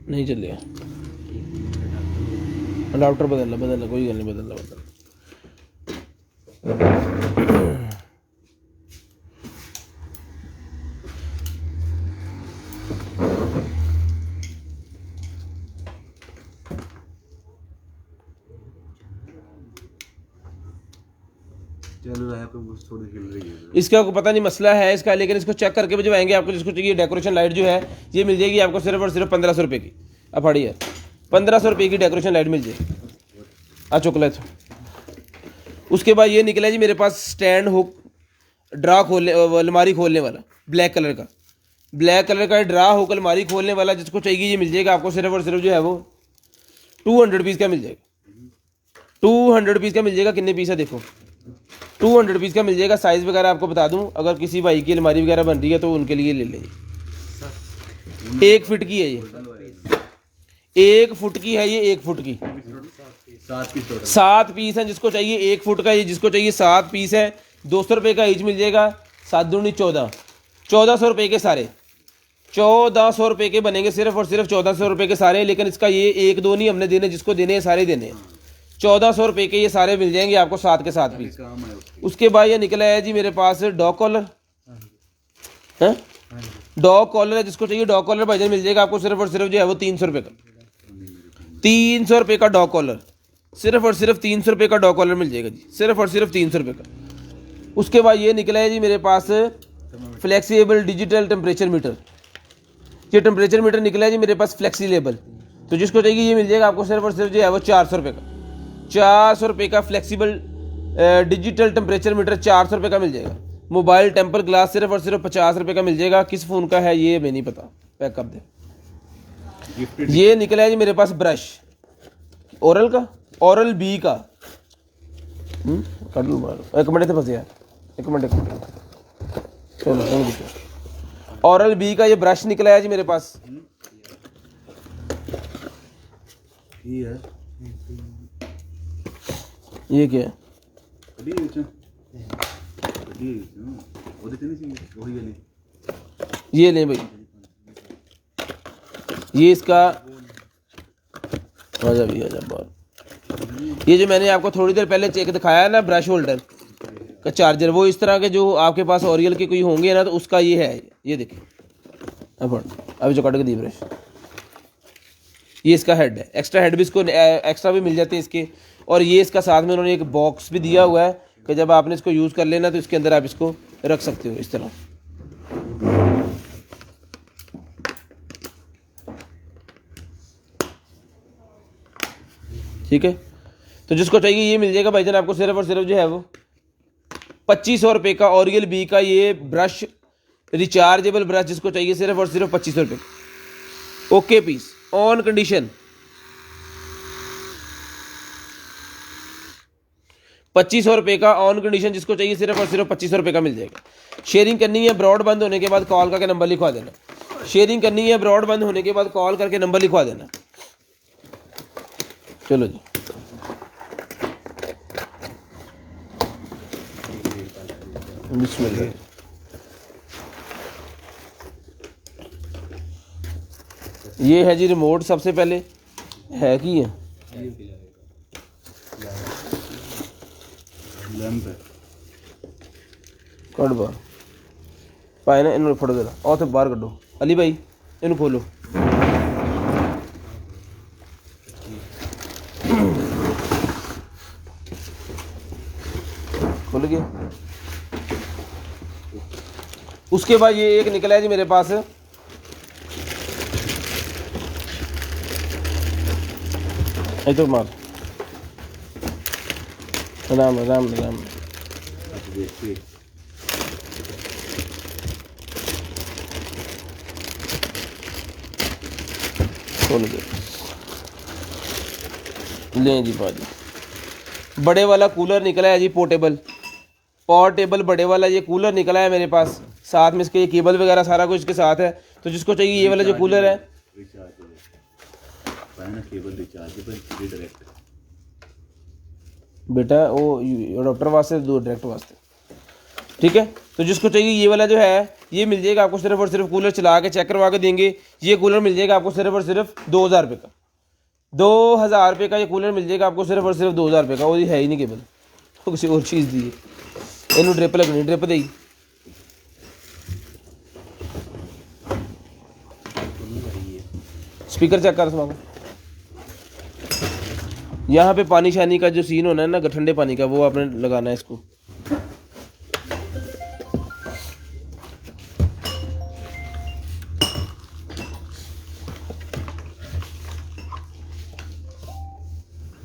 नहीं चलिए अडाप्टर बदल कोई गल नहीं बदल। चल रहा है, पर थोड़ी हिल रही है। इसका को पता नहीं मसला है इसका, लेकिन इसको चेक करके भिजवाएंगे आपको। जिसको चाहिए डेकोरेशन लाइट जो है ये मिल जाएगी आपको सिर्फ और सिर्फ 1500 रुपये की। अब फाड़िए 1500 रुपये की डेकोरेशन लाइट मिल जाएगी। आ चुकला तो उसके बाद ये निकला जी मेरे पास स्टैंड हुक ड्रा खोलने अलमारी खोलने वाला ब्लैक कलर का ड्रा हुक अलमारी खोलने वाला। जिसको चाहिए ये मिल जाएगा आपको सिर्फ और सिर्फ जो है वो 200 रुपीज़ का मिल जाएगा। 200 रुपीज़ का मिल जाएगा। कितने पीस है देखो, 200 रुपीज़ का मिल जाएगा। साइज़ वगैरह आपको बता दूं, अगर किसी भाई की अलमारी वगैरह बन रही है तो उनके लिए ले लें। 1 फुट की है ये, 1 फुट की है ये, 1 फुट की 7 पीस हैं। जिसको चाहिए 1 फुट का, ये जिसको चाहिए 7 पीस है 200 रुपये का ईच मिल जाएगा। 7 दूनी 14, 1400 रुपये के सारे, 1400 रुपये के बनेंगे सिर्फ और सिर्फ 1400 रुपये के सारे। लेकिन इसका ये 1-2 नहीं हमने देने, जिसको देने हैं सारे देने हैं। 1400 रुपये के ये सारे मिल जाएंगे आपको 7 के 7 पीस। उसके बाद ये निकला है जी मेरे पास डॉग कॉलर है, डॉग कॉलर है। जिसको चाहिए डॉग कॉलर भाईजान मिल जाएगा आपको सिर्फ और सिर्फ जो है वो 300 रुपये का। 300 रुपये का डॉग कॉलर, सिर्फ और सिर्फ 300 रुपये का डॉग कॉलर मिल जाएगा जी, सिर्फ और सिर्फ 300 रुपये का। उसके बाद ये निकला है जी मेरे पास फ्लेक्सीबल डिजिटल टेम्परेचर मीटर। ये टेम्परेचर मीटर निकला है जी मेरे पास फ्लेक्सीबल। तो जिसको चाहिए ये मिल जाएगा आपको सिर्फ और सिर्फ जो है वो 400 रुपये का। 400 रुपये का फ्लेक्सीबल डिजिटल टेम्परेचर मीटर 400 रुपये का मिल जाएगा। मोबाइल टेम्पर ग्लास सिर्फ और सिर्फ 50 रुपये का मिल जाएगा। किस फ़ोन का है ये हमें नहीं पता, पैक कर दे। ये निकला है जी मेरे पास ब्रश ओरल का, ओरल बी का। कर लूँ एक मिनट से फंसे यार, एक मिनट चलो। ओरल बी का ये ब्रश निकला है जी मेरे पास। ये क्या है? ये लें भाई, ये इसका आजा भी आजा बाहर। ये जो मैंने आपको थोड़ी देर पहले चेक दिखाया है ना ब्रश होल्डर का चार्जर, वो इस तरह के जो आपके पास ओरियल के कोई होंगे ना तो उसका ये है। ये देखिए अभी जो कट के दी ब्रश, ये इसका हेड है। एक्स्ट्रा हेड भी इसको एक्स्ट्रा भी मिल जाते हैं इसके। और ये इसका साथ में उन्होंने एक बॉक्स भी दिया हुआ है कि जब आपने इसको यूज़ कर लेना तो इसके अंदर आप इसको रख सकते हो इस तरह। ठीक है, तो जिसको चाहिए ये मिल जाएगा भाईजान आपको सिर्फ और सिर्फ जो है वो 2500 रुपये का। ओरियल बी का ये ब्रश रिचार्जेबल ब्रश जिसको चाहिए सिर्फ और सिर्फ 2500 रुपये। ओके पीस ऑन कंडीशन 2500 रुपये का ऑन कंडीशन। जिसको चाहिए सिर्फ और सिर्फ 2500 रुपये का मिल जाएगा। शेयरिंग करनी है ब्रॉड बंद होने के बाद कॉल करके नंबर लिखवा देना। शेयरिंग करनी है ब्रॉड बंद होने के बाद कॉल करके नंबर लिखवा देना। चलो जी, बिस्मिल्लाह। ये है जी रिमोट। सबसे पहले है कि है कट बार पाए ना इन फटो देना और तो बाहर कड्डो। अली भाई इन खोलो। के। उसके बाद ये एक निकला है जी मेरे पास, तो मार राम राम राम। देखिए खोल दे, लें जी भाजी। बड़े वाला कूलर निकला है जी, पोर्टेबल बड़े वाला ये कूलर निकला है मेरे पास, साथ में इसके ये केबल वगैरह सारा कुछ इसके साथ है। तो जिसको चाहिए ये वाला जो कूलर है, केबल रिचार्जेबल डायरेक्ट बेटा वो अडोप्टर वास्ते, दो डायरेक्ट वास्ते, ठीक है। तो जिसको चाहिए ये वाला जो है ये मिल जाएगा आपको सिर्फ और सिर्फ, कूलर चला के चेक करवा के देंगे। ये कूलर मिल जाएगा आपको सिर्फ और सिर्फ 2000 रुपये का, 2000 रुपये का ये कूलर मिल जाएगा आपको सिर्फ और सिर्फ 2000 रुपये का। वो है ही नहीं केबल, तो किसी और चीज़ दी है, इन्होंने ड्रिप लगनी, ड्रिप दी। स्पीकर चेक कर सुना, यहाँ पे पानी शानी का जो सीन होना है ना, ठंडे पानी का, वो आपने लगाना है इसको।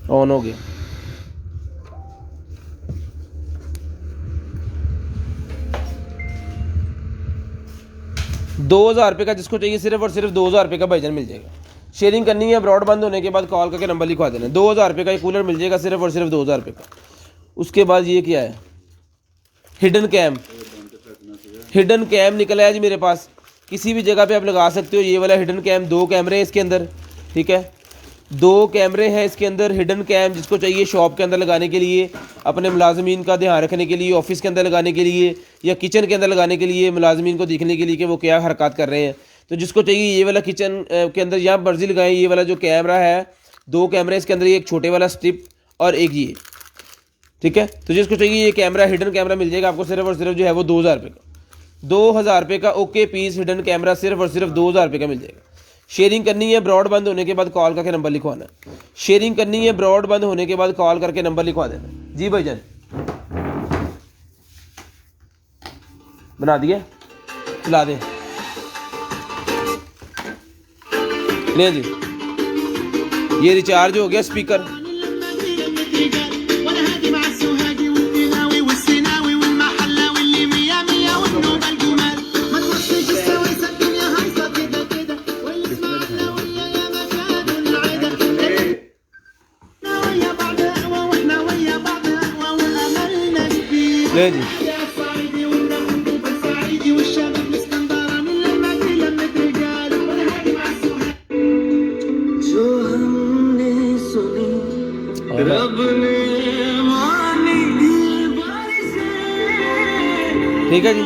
ऑन हो गया। ₹2000 का जिसको चाहिए सिर्फ और सिर्फ 2000 रुपये का भाईजान मिल जाएगा। शेयरिंग करनी है, ब्रॉड बंद होने के बाद कॉल करके नंबर लिखवा देना। 2000 रुपये का ये कूलर मिल जाएगा सिर्फ और सिर्फ 2000 रुपये का। उसके बाद ये क्या है, हिडन कैम निकला है जी मेरे पास, किसी भी जगह पे आप लगा सकते हो। ये वाला हिडन कैम, 2 कैमरे हैं इसके अंदर, ठीक है, 2 कैमरे हैं इसके अंदर हिडन कैम। जिसको चाहिए शॉप के अंदर लगाने के लिए, अपने मुलाजमीन का ध्यान रखने के लिए, ऑफिस के अंदर लगाने के लिए, या किचन के अंदर लगाने के लिए, मुलाजमीन को दिखने के लिए कि वो क्या हरकत कर रहे हैं। तो जिसको चाहिए ये वाला किचन के अंदर यहाँ मर्जी लगाएं। ये वाला जो कैमरा है, 2 कैमरे इसके अंदर, एक छोटे वाला स्ट्रिप और एक ये, ठीक है। तो जिसको चाहिए ये कैमरा, हिडन कैमरा मिल जाएगा आपको सिर्फ और सिर्फ जो है वो 2000 रुपये का। 2000 रुपये का ओके पीस हिडन कैमरा सिर्फ और सिर्फ 2000 रुपये का मिल जाएगा। शेयरिंग करनी है, ब्रॉड बंद होने के बाद कॉल करके नंबर लिखवाना। शेयरिंग करनी है, ब्रॉड बंद होने के बाद कॉल करके नंबर लिखवा देना। जी भाईजान बना दिया, चला दें, ले जी। ये रिचार्ज हो गया स्पीकर। ले जी, ठीक है जी।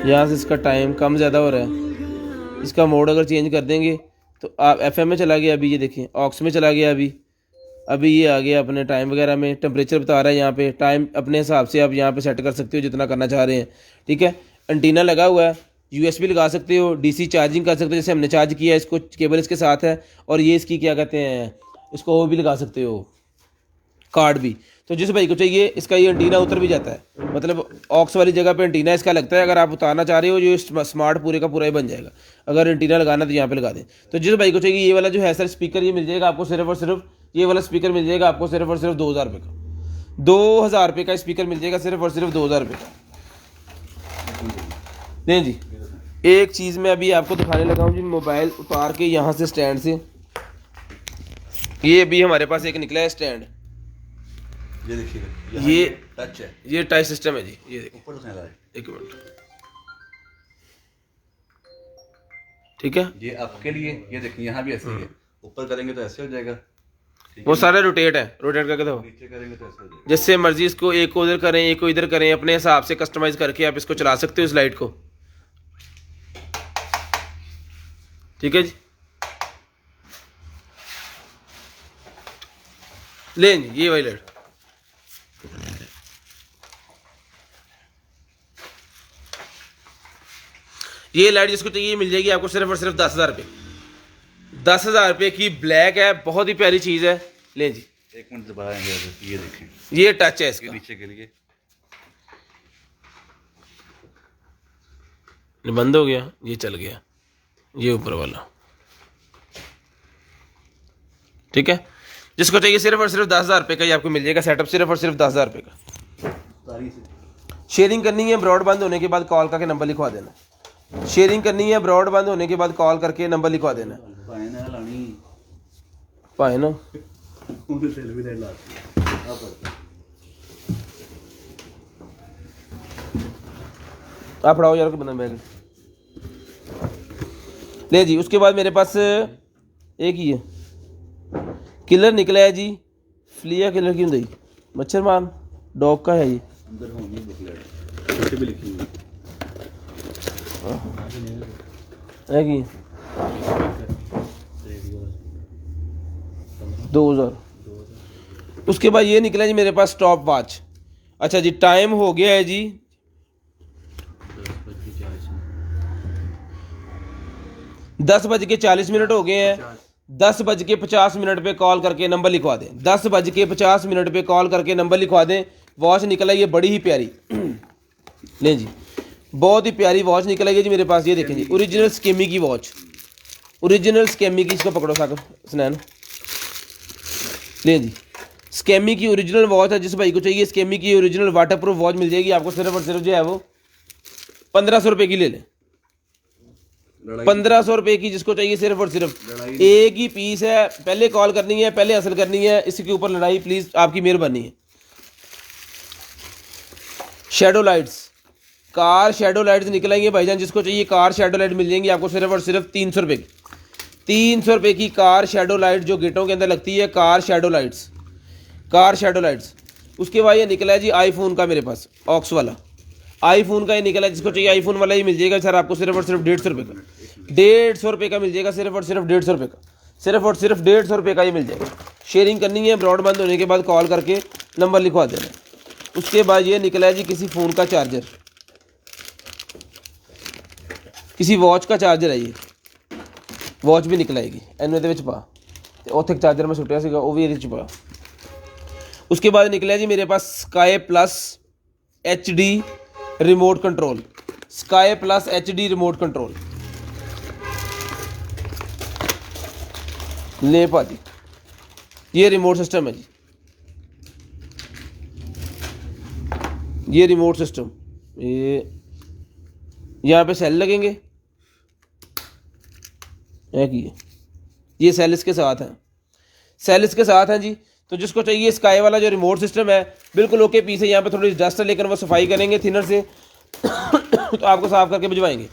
यहाँ से इसका टाइम कम ज़्यादा हो रहा है, इसका मोड अगर चेंज कर देंगे तो आप FM में चला गया, अभी ये देखिए ऑक्स में चला गया, अभी ये आ गया अपने टाइम वगैरह में। टेम्परेचर बता रहा है यहाँ पे, टाइम अपने हिसाब से आप यहाँ पे सेट कर सकते हो जितना करना चाह रहे हैं, ठीक है। एंटीना लगा हुआ है, USB लगा सकते हो, DC चार्जिंग कर सकते हो, जैसे हमने चार्ज किया है इसको, केबल इसके साथ है। और ये इसकी क्या कहते हैं, इसको वो भी लगा सकते हो, कार्ड भी। तो जिस भाई को चाहिए इसका ये एंटीना उतर भी जाता है, मतलब ऑक्स वाली जगह पे एंटीना इसका लगता है। अगर आप उतारना चाह रहे हो जो स्मार्ट पूरे का पूरा ही बन जाएगा। अगर एंटीना लगाना तो यहाँ पे लगा दें। तो जिस भाई को चाहिए ये वाला जो है सर स्पीकर, ये मिल जाएगा आपको सिर्फ और सिर्फ, ये वाला स्पीकर मिल जाएगा आपको सिर्फ और सिर्फ 2000 रुपये का। 2000 रुपये का स्पीकर मिल जाएगा सिर्फ और सिर्फ 2000 रुपये का। नहीं जी, एक चीज़ मैं अभी आपको दिखाने लगा हूँ जी, मोबाइल उतार के यहाँ से स्टैंड से, ये अभी हमारे पास एक निकला है स्टैंड। ये देखिएगा, ये टच है, ये टच सिस्टम है जी। ये देखिए, ऊपर से है, एक मिनट, ठीक है। ये आपके लिए, ये देखिए यहाँ भी ऐसे ही है, ऊपर करेंगे तो ऐसे हो जाएगा, वो सारा रोटेट है, रोटेट करके दो, नीचे करेंगे तो ऐसे हो जाएगा। जिससे मर्जी इसको एक को उधर करें, एक को इधर करें, अपने हिसाब से कस्टमाइज करके आप इसको चला सकते हो इस लाइट को, ठीक है जी। लें जी, ये वाली लाइट, ये लाइट जिसको चाहिए मिल जाएगी आपको सिर्फ और सिर्फ 10,000 रुपये। 10,000 रुपये की ब्लैक है, बहुत ही प्यारी चीज़ है। लें जी, एक मिनट दबाएंगे, ये देखें, ये टच है ये इसका, नीचे के लिए ये बंद हो गया, ये चल गया, ये ऊपर वाला। ठीक है, जिसको चाहिए सिर्फ और सिर्फ 10,000 रुपये का ये आपको मिल जाएगा सेटअप, सिर्फ और सिर्फ 10,000 रुपये का। तारी से शेयरिंग करनी है, ब्रॉड बंद होने के बाद कॉल करके नंबर लिखवा देना। शेयरिंग करनी है, ब्रॉड बंद होने के बाद कॉल करके नंबर लिखवा देना। पाए ना लानी भाई ना उनके सेल भी लाइट लाती है आप आप पढ़ाओ यार, बंदा बैग ले जी। उसके बाद मेरे पास एक ही है, किलर निकला है जी, फ्लिया किलर की हुई, मच्छर मान डॉग का है ये। अंदर होंगी बुकलेट, छोटे भी लिखी हुई है कि 2000। उसके बाद ये निकला जी मेरे पास स्टॉप वॉच। अच्छा जी, टाइम हो गया है जी 10:40 हो गए हैं। 10:50 पे कॉल करके नंबर लिखवा दें। 10:50 पे कॉल करके नंबर लिखवा दें। वॉच निकल आई है बड़ी ही प्यारी लें जी, बहुत ही प्यारी वॉच निकल आई है जी मेरे पास। ये देखें जी, ओरिजिनल स्केमी की वॉच, ओरिजिनल स्केमी की। इसको पकड़ो साकर स्नैन, लें जी, स्केमी की ओरिजिनल वॉच है। जिस भाई को चाहिए स्केमी की ओरिजिनल वाटरप्रूफ वॉच मिल जाएगी आपको सिर्फ और सिर्फ जो है वो 1500 रुपये की ले लें। 1500 रुपये की जिसको चाहिए सिर्फ और सिर्फ एक ही पीस है। पहले कॉल करनी है, पहले हासिल करनी है, इसके ऊपर लड़ाई प्लीज आपकी मेहरबानी है। Shadow lights, car shadow lights निकल आएंगे भाईजान, जिसको चाहिए कार शैडो लाइट मिल जाएंगी आपको सिर्फ और सिर्फ 300 रुपये की। 300 रुपये की कार शैडो लाइट जो गेटों के अंदर लगती है, car shadow lights, car shadow lights. उसके बाद ये निकला है जी आईफोन का, मेरे पास ऑक्स वाला आईफोन का ये निकला है। जिसको चाहिए आईफोन वाला ही मिल जाएगा सर आपको सिर्फ और सिर्फ 150 रुपये का। 150 रुपये का मिल जाएगा, सिर्फ और सिर्फ 150 रुपये का, सिर्फ और सिर्फ 150 रुपये का ये मिल जाएगा। शेयरिंग करनी है, ब्रॉड बंद होने के बाद कॉल करके नंबर लिखवा देना। उसके बाद ये निकला है जी किसी फ़ोन का चार्जर, किसी वॉच का चार्जर है। ये वॉच भी निकल आएगी इनमें ਦੇ ਵਿੱਚ ਪਾ ਤੇ ਉੱਥੇ ਚਾਰਜਰ ਮੈਂ ਸੁੱਟਿਆ ਸੀਗਾ ਉਹ ਵੀ ਇਹਦੇ ਚ ਪਾ। उसके बाद निकला है जी मेरे पास Sky plus HD remote control, Sky plus HD remote control ले भाजी। ये रिमोट सिस्टम है जी, ये रिमोट सिस्टम, ये यहाँ पे सेल लगेंगे, ये सेल इसके साथ हैं, सेल इसके साथ हैं जी। तो जिसको चाहिए स्काई वाला जो रिमोट सिस्टम है बिल्कुल ओके पीस है। यहाँ पे थोड़ी डस्ट है लेकिन वो सफाई करेंगे थिनर से तो आपको साफ करके भिजवाएंगे।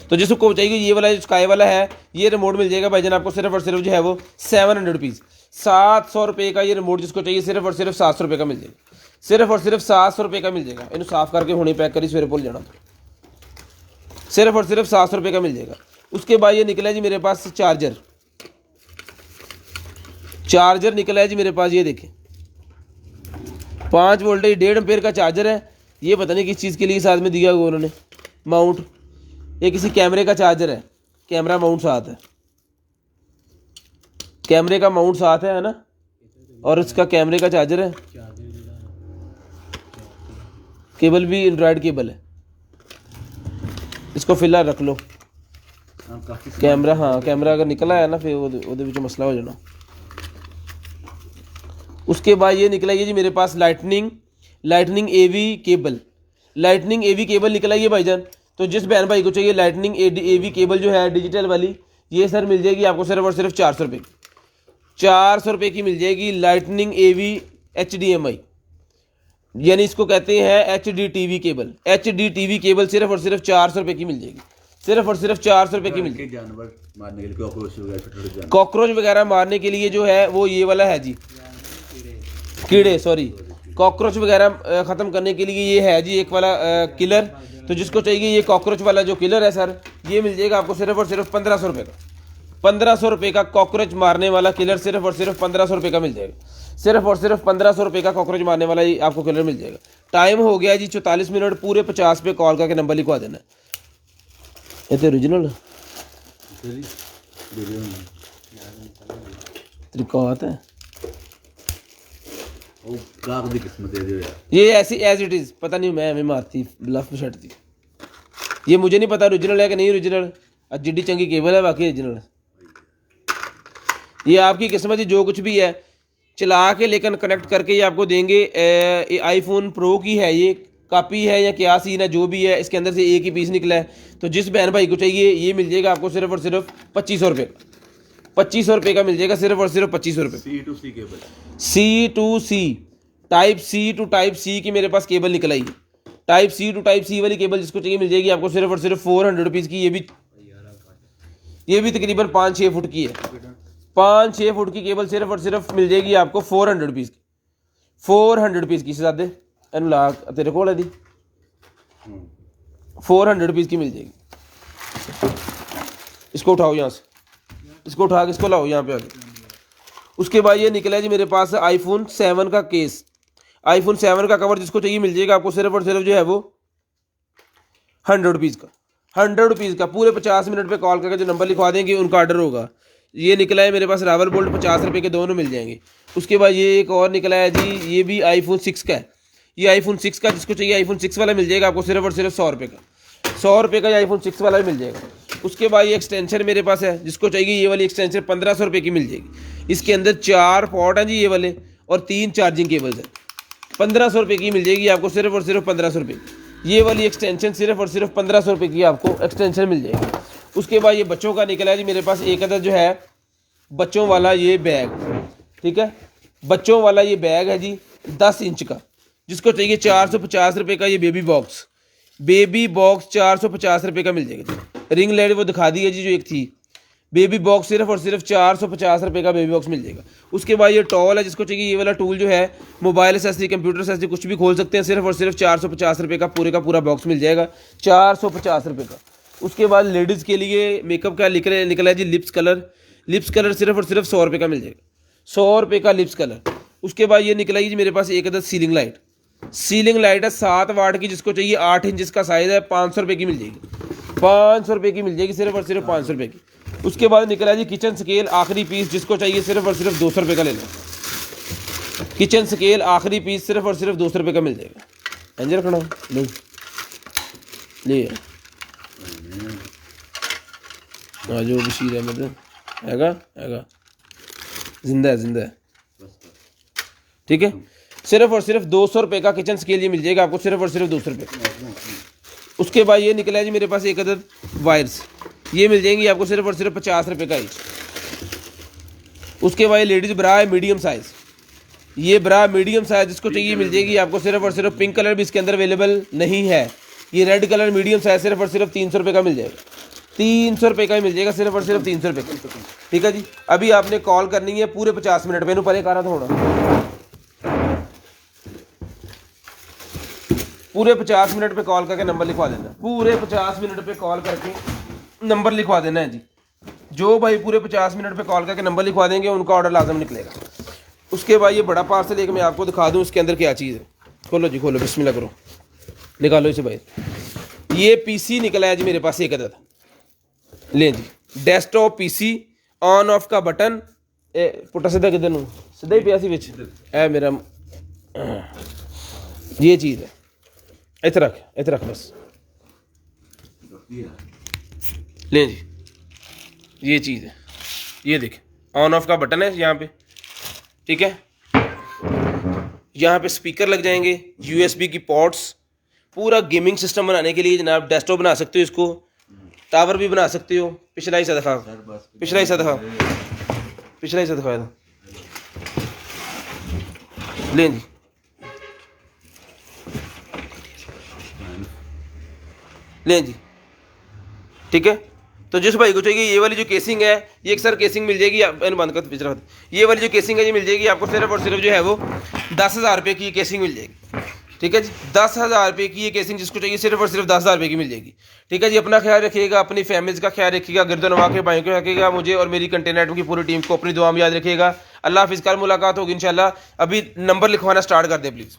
तो जिसको चाहिए ये वाला जो स्काई वाला है ये रिमोट मिल जाएगा भाईजान आपको सिर्फ और सिर्फ जो है वो 700 रुपीज़, 700 रुपये का ये रिमोट जिसको चाहिए सिर्फ और सिर्फ 700 रुपये का मिल जाएगा, सिर्फ और सिर्फ 700 रुपये का मिल जाएगा। इन्हें साफ करके हुणे पैक करी सवेरे भूल जाना, सिर्फ और सिर्फ 700 रुपये का मिल जाएगा। उसके बाद ये निकला है जी मेरे पास चार्जर, चार्जर निकला है जी मेरे पास, ये देखें 5 वोल्टेज 1.5 एम्पेयर का चार्जर है। ये पता नहीं किस चीज़ के लिए साथ में दिया हुआ उन्होंने, माउंट, ये किसी कैमरे का चार्जर है, कैमरा माउंट साथ है, कैमरे का माउंट साथ है ना, और इसका कैमरे का चार्जर है। केबल भी एंड्रॉयड केबल है, इसको फिलहाल रख लो। कैमरा, हाँ कैमरा अगर निकला है ना फिर वो मसला हो जाना। उसके बाद ये निकला है जी मेरे पास lightning AV cable, lightning AV cable निकला है भाईजान। तो जिस बहन भाई को चाहिए लाइटनिंग AV केबल जो है डिजिटल वाली, ये सर मिल जाएगी आपको सिर्फ और सिर्फ 400 रुपये, 400 रुपये की मिल जाएगी लाइटनिंग AV HDMI, यानी इसको कहते हैं HD TV cable. HD TV cable सिर्फ और सिर्फ 400 रुपये की मिल जाएगी, सिर्फ और सिर्फ 400 रुपये की मिल जाएगी। जानवर मारने के लिए, कॉकरोच वगैरह मारने के लिए जो है वो ये वाला है जी, कीड़े सॉरी कॉकरोच वगैरह ख़त्म करने के लिए ये है जी एक वाला किलर। तो जिसको चाहिए ये कॉकरोच वाला जो किलर है सर ये मिल जाएगा आपको सिर्फ और सिर्फ 1500 रुपये का, 1500 रुपये का कॉकरोच मारने वाला किलर सिर्फ और सिर्फ 1500 रुपये का मिल जाएगा, सिर्फ और सिर्फ 1500 रुपये का कॉकरोच मारने वाला ही आपको किलर मिल जाएगा। टाइम हो गया जी 44 मिनट, पूरे 50 पे कॉल करके नंबर लिखवा देना। ये तो ओरिजिनल तरीका आता है, ਉਹ ਗਾਹਕ ਦੀ ਕਿਸਮਤ दे दियो यार। ये ऐसी एज इट इज़, पता नहीं मैं हमें मारती ब्लफ में छटती, ये मुझे नहीं पता ओरिजिनल है कि नहीं ओरिजिनल। जिड्डी चंगी केबल है बाकी ओरिजिनल है। ये आपकी किस्मत है, जो कुछ भी है चला के लेकिन कनेक्ट करके ये आपको देंगे। आईफोन प्रो की है, ये कॉपी है या क्या सीन है जो भी है, इसके अंदर से एक ही पीस निकला है। तो जिस बहन भाई को चाहिए ये मिल जाएगा आपको सिर्फ और सिर्फ 2500 रुपये का, 2500 रुपये का मिल जाएगा सिर्फ और सिर्फ 2500 रुपये। C2C cable, C2C, type C to type C की मेरे पास केबल निकल आई है। Type C to type C वाली केबल जिसको चाहिए मिल जाएगी आपको सिर्फ और सिर्फ 400 रुपीज़ की। ये भी तकरीबन 5-6 फुट की है। 5-6 फुट की केबल सिर्फ और सिर्फ मिल जाएगी आपको 400 रुपीज़ की, 400 रुपीज़ की। शहजादे एन लाख तेरे को दी 400 रुपीज़ की मिल जाएगी। इसको उठाओ यहाँ से, इसको उठा के इसको लाओ यहाँ पे आगे। उसके बाद ये निकला है जी मेरे पास आईफोन 7 का केस, आईफोन 7 का कवर जिसको चाहिए मिल जाएगा आपको सिर्फ और सिर्फ जो है वो 100 रुपीज़ का, 100 रुपीज़ का। पूरे 50 मिनट पे कॉल करके जो नंबर लिखवा देंगे उनका ऑर्डर होगा। ये निकला है मेरे पास रावल बोल्ट, 50 रुपये के दोनों मिल जाएंगे। उसके बाद ये एक और निकला है जी, ये भी आईफोन 6 का है। ये आईफोन 6 का जिसको चाहिए आईफोन 6 वाला मिल जाएगा आपको सिर्फ और सिर्फ 100 रुपये का, 100 रुपये का आईफोन 6 वाला भी मिल जाएगा। उसके बाद ये एक्सटेंशन मेरे पास है, जिसको चाहिए ये वाली एक्सटेंशन 1500 रुपये की मिल जाएगी। इसके अंदर 4 पॉट हैं जी ये वाले और 3 चार्जिंग केबल्स हैं। 1500 रुपये की मिल जाएगी आपको सिर्फ और सिर्फ 1500 रुपये। ये वाली एक्सटेंशन सिर्फ और सिर्फ 1500 रुपये की आपको एक्सटेंशन मिल जाएगी। उसके बाद ये बच्चों का निकला है जी मेरे पास एक अदर जो है बच्चों वाला ये बैग, ठीक है, बच्चों वाला ये बैग है जी 10 इंच का, जिसको चाहिए 450 रुपये का। ये बेबी बॉक्स 450 रुपये का मिल जाएगा। रिंग लाइट वो दिखा दी है जी जो एक थी, बेबी बॉक्स सिर्फ और सिर्फ 450 रुपये का बेबी बॉक्स मिल जाएगा। उसके बाद ये टॉल है जिसको चाहिए ये वाला टूल जो है मोबाइल एसेसरी, कंप्यूटर एसेसरी कुछ भी खोल सकते हैं, सिर्फ और सिर्फ 450 रुपये का पूरे का पूरा बॉक्स मिल जाएगा, 450 रुपये का। उसके बाद लेडीज़ के लिए मेकअप का निकला है जी लिप्स कलर, लिप्स कलर सिर्फ और सिर्फ 100 रुपये का मिल जाएगा, 100 रुपये का लिप्स कलर। उसके बाद ये निकला है जी मेरे पास एक other ceiling light, ceiling light है 7 वाट की, जिसको चाहिए 8 इंच का साइज़ है, 500 रुपये की मिल जाएगी, 500 रुपये की मिल जाएगी सिर्फ और सिर्फ 500 रुपये की। उसके बाद निकला है जी किचन स्केल आखिरी पीस, जिसको चाहिए सिर्फ और सिर्फ 200 रुपये का ले लो। किचन स्केल आखिरी पीस सिर्फ और सिर्फ 200 रुपये का मिल जाएगा। एंजल रखना नहीं ले जो बशीर अहमद हैगा जिंदा है, ठीक है। सिर्फ और सिर्फ 200 रुपये का किचन स्केल ये मिल जाएगा आपको सिर्फ और सिर्फ 200 रुपये। उसके बाद ये निकला है जी मेरे पास एक अदर वायर्स, ये मिल जाएंगी आपको सिर्फ और सिर्फ 50 रुपये का ईच। उसके बाद ये लेडीज़ ब्रा है मीडियम साइज़, ये ब्रा मीडियम साइज़ जिसको चाहिए मिल जाएगी आपको सिर्फ और सिर्फ, पिंक कलर भी इसके अंदर अवेलेबल नहीं है, ये रेड कलर मीडियम साइज़ सिर्फ और सिर्फ 300 रुपये का मिल जाएगा, 300 रुपये का ही मिल जाएगा सिर्फ और सिर्फ 300 रुपये का, ठीक है जी। अभी आपने कॉल करनी है पूरे 50 मिनट में, परे करा थोड़ा पूरे 50 मिनट पे कॉल करके नंबर लिखवा देना, पूरे 50 मिनट पे कॉल करके नंबर लिखवा देना है जी। जो भाई पूरे 50 मिनट पे कॉल करके नंबर लिखवा देंगे उनका ऑर्डर लाजम निकलेगा। उसके बाद ये बड़ा पार्सल एक मैं आपको दिखा दूं इसके अंदर क्या चीज़ है। खोलो जी खोलो, बिस्मिल्लाह करो, निकालो इसे भाई। ये पीसी निकला है जी मेरे पास एक अदद, ले जी डेस्कटॉप पीसी, ऑन ऑफ का बटन पुट्टा सीधा किधर नूं सीधा ही पिया सी विच है मेरा, ये चीज़ है, इधर रख बस, ले जी ये चीज़ है, ये देख ऑन ऑफ का बटन है यहाँ पे, ठीक है। यहाँ पे स्पीकर लग जाएंगे, USB की पोर्ट्स, पूरा गेमिंग सिस्टम बनाने के लिए जनाब डेस्कटॉप बना सकते हो, इसको टावर भी बना सकते हो। पिछला हिस्सा दिखा, पिछला हिस्सा दिखाया था, ले जी ले जी, ठीक है। तो जिस भाई को चाहिए ये वाली जो केसिंग है, ये एक सर केसिंग मिल जाएगी, बंद कर पिछला, ये वाली जो केसिंग है ये मिल जाएगी आपको सिर्फ और सिर्फ जो है वो 10,000 रुपये की केसिंग मिल जाएगी, ठीक है जी। 10,000 रुपये की ये केसिंग जिसको चाहिए सिर्फ और सिर्फ 10,000 रुपये की मिल जाएगी, ठीक है जी। अपना ख्याल रखिएगा, अपनी फैमिलीज़ का ख्याल रखिएगा, गिरदोनवा के भाइयों को रखिएगा, मुझे और मेरी कंटेंट नेटवर्क की पूरी टीम को अपनी दुआ में याद रखिएगा। अल्लाह हाफिज़, कल मुलाकात होगी इंशाल्लाह। अभी नंबर लिखवाना स्टार्ट कर दे प्लीज़।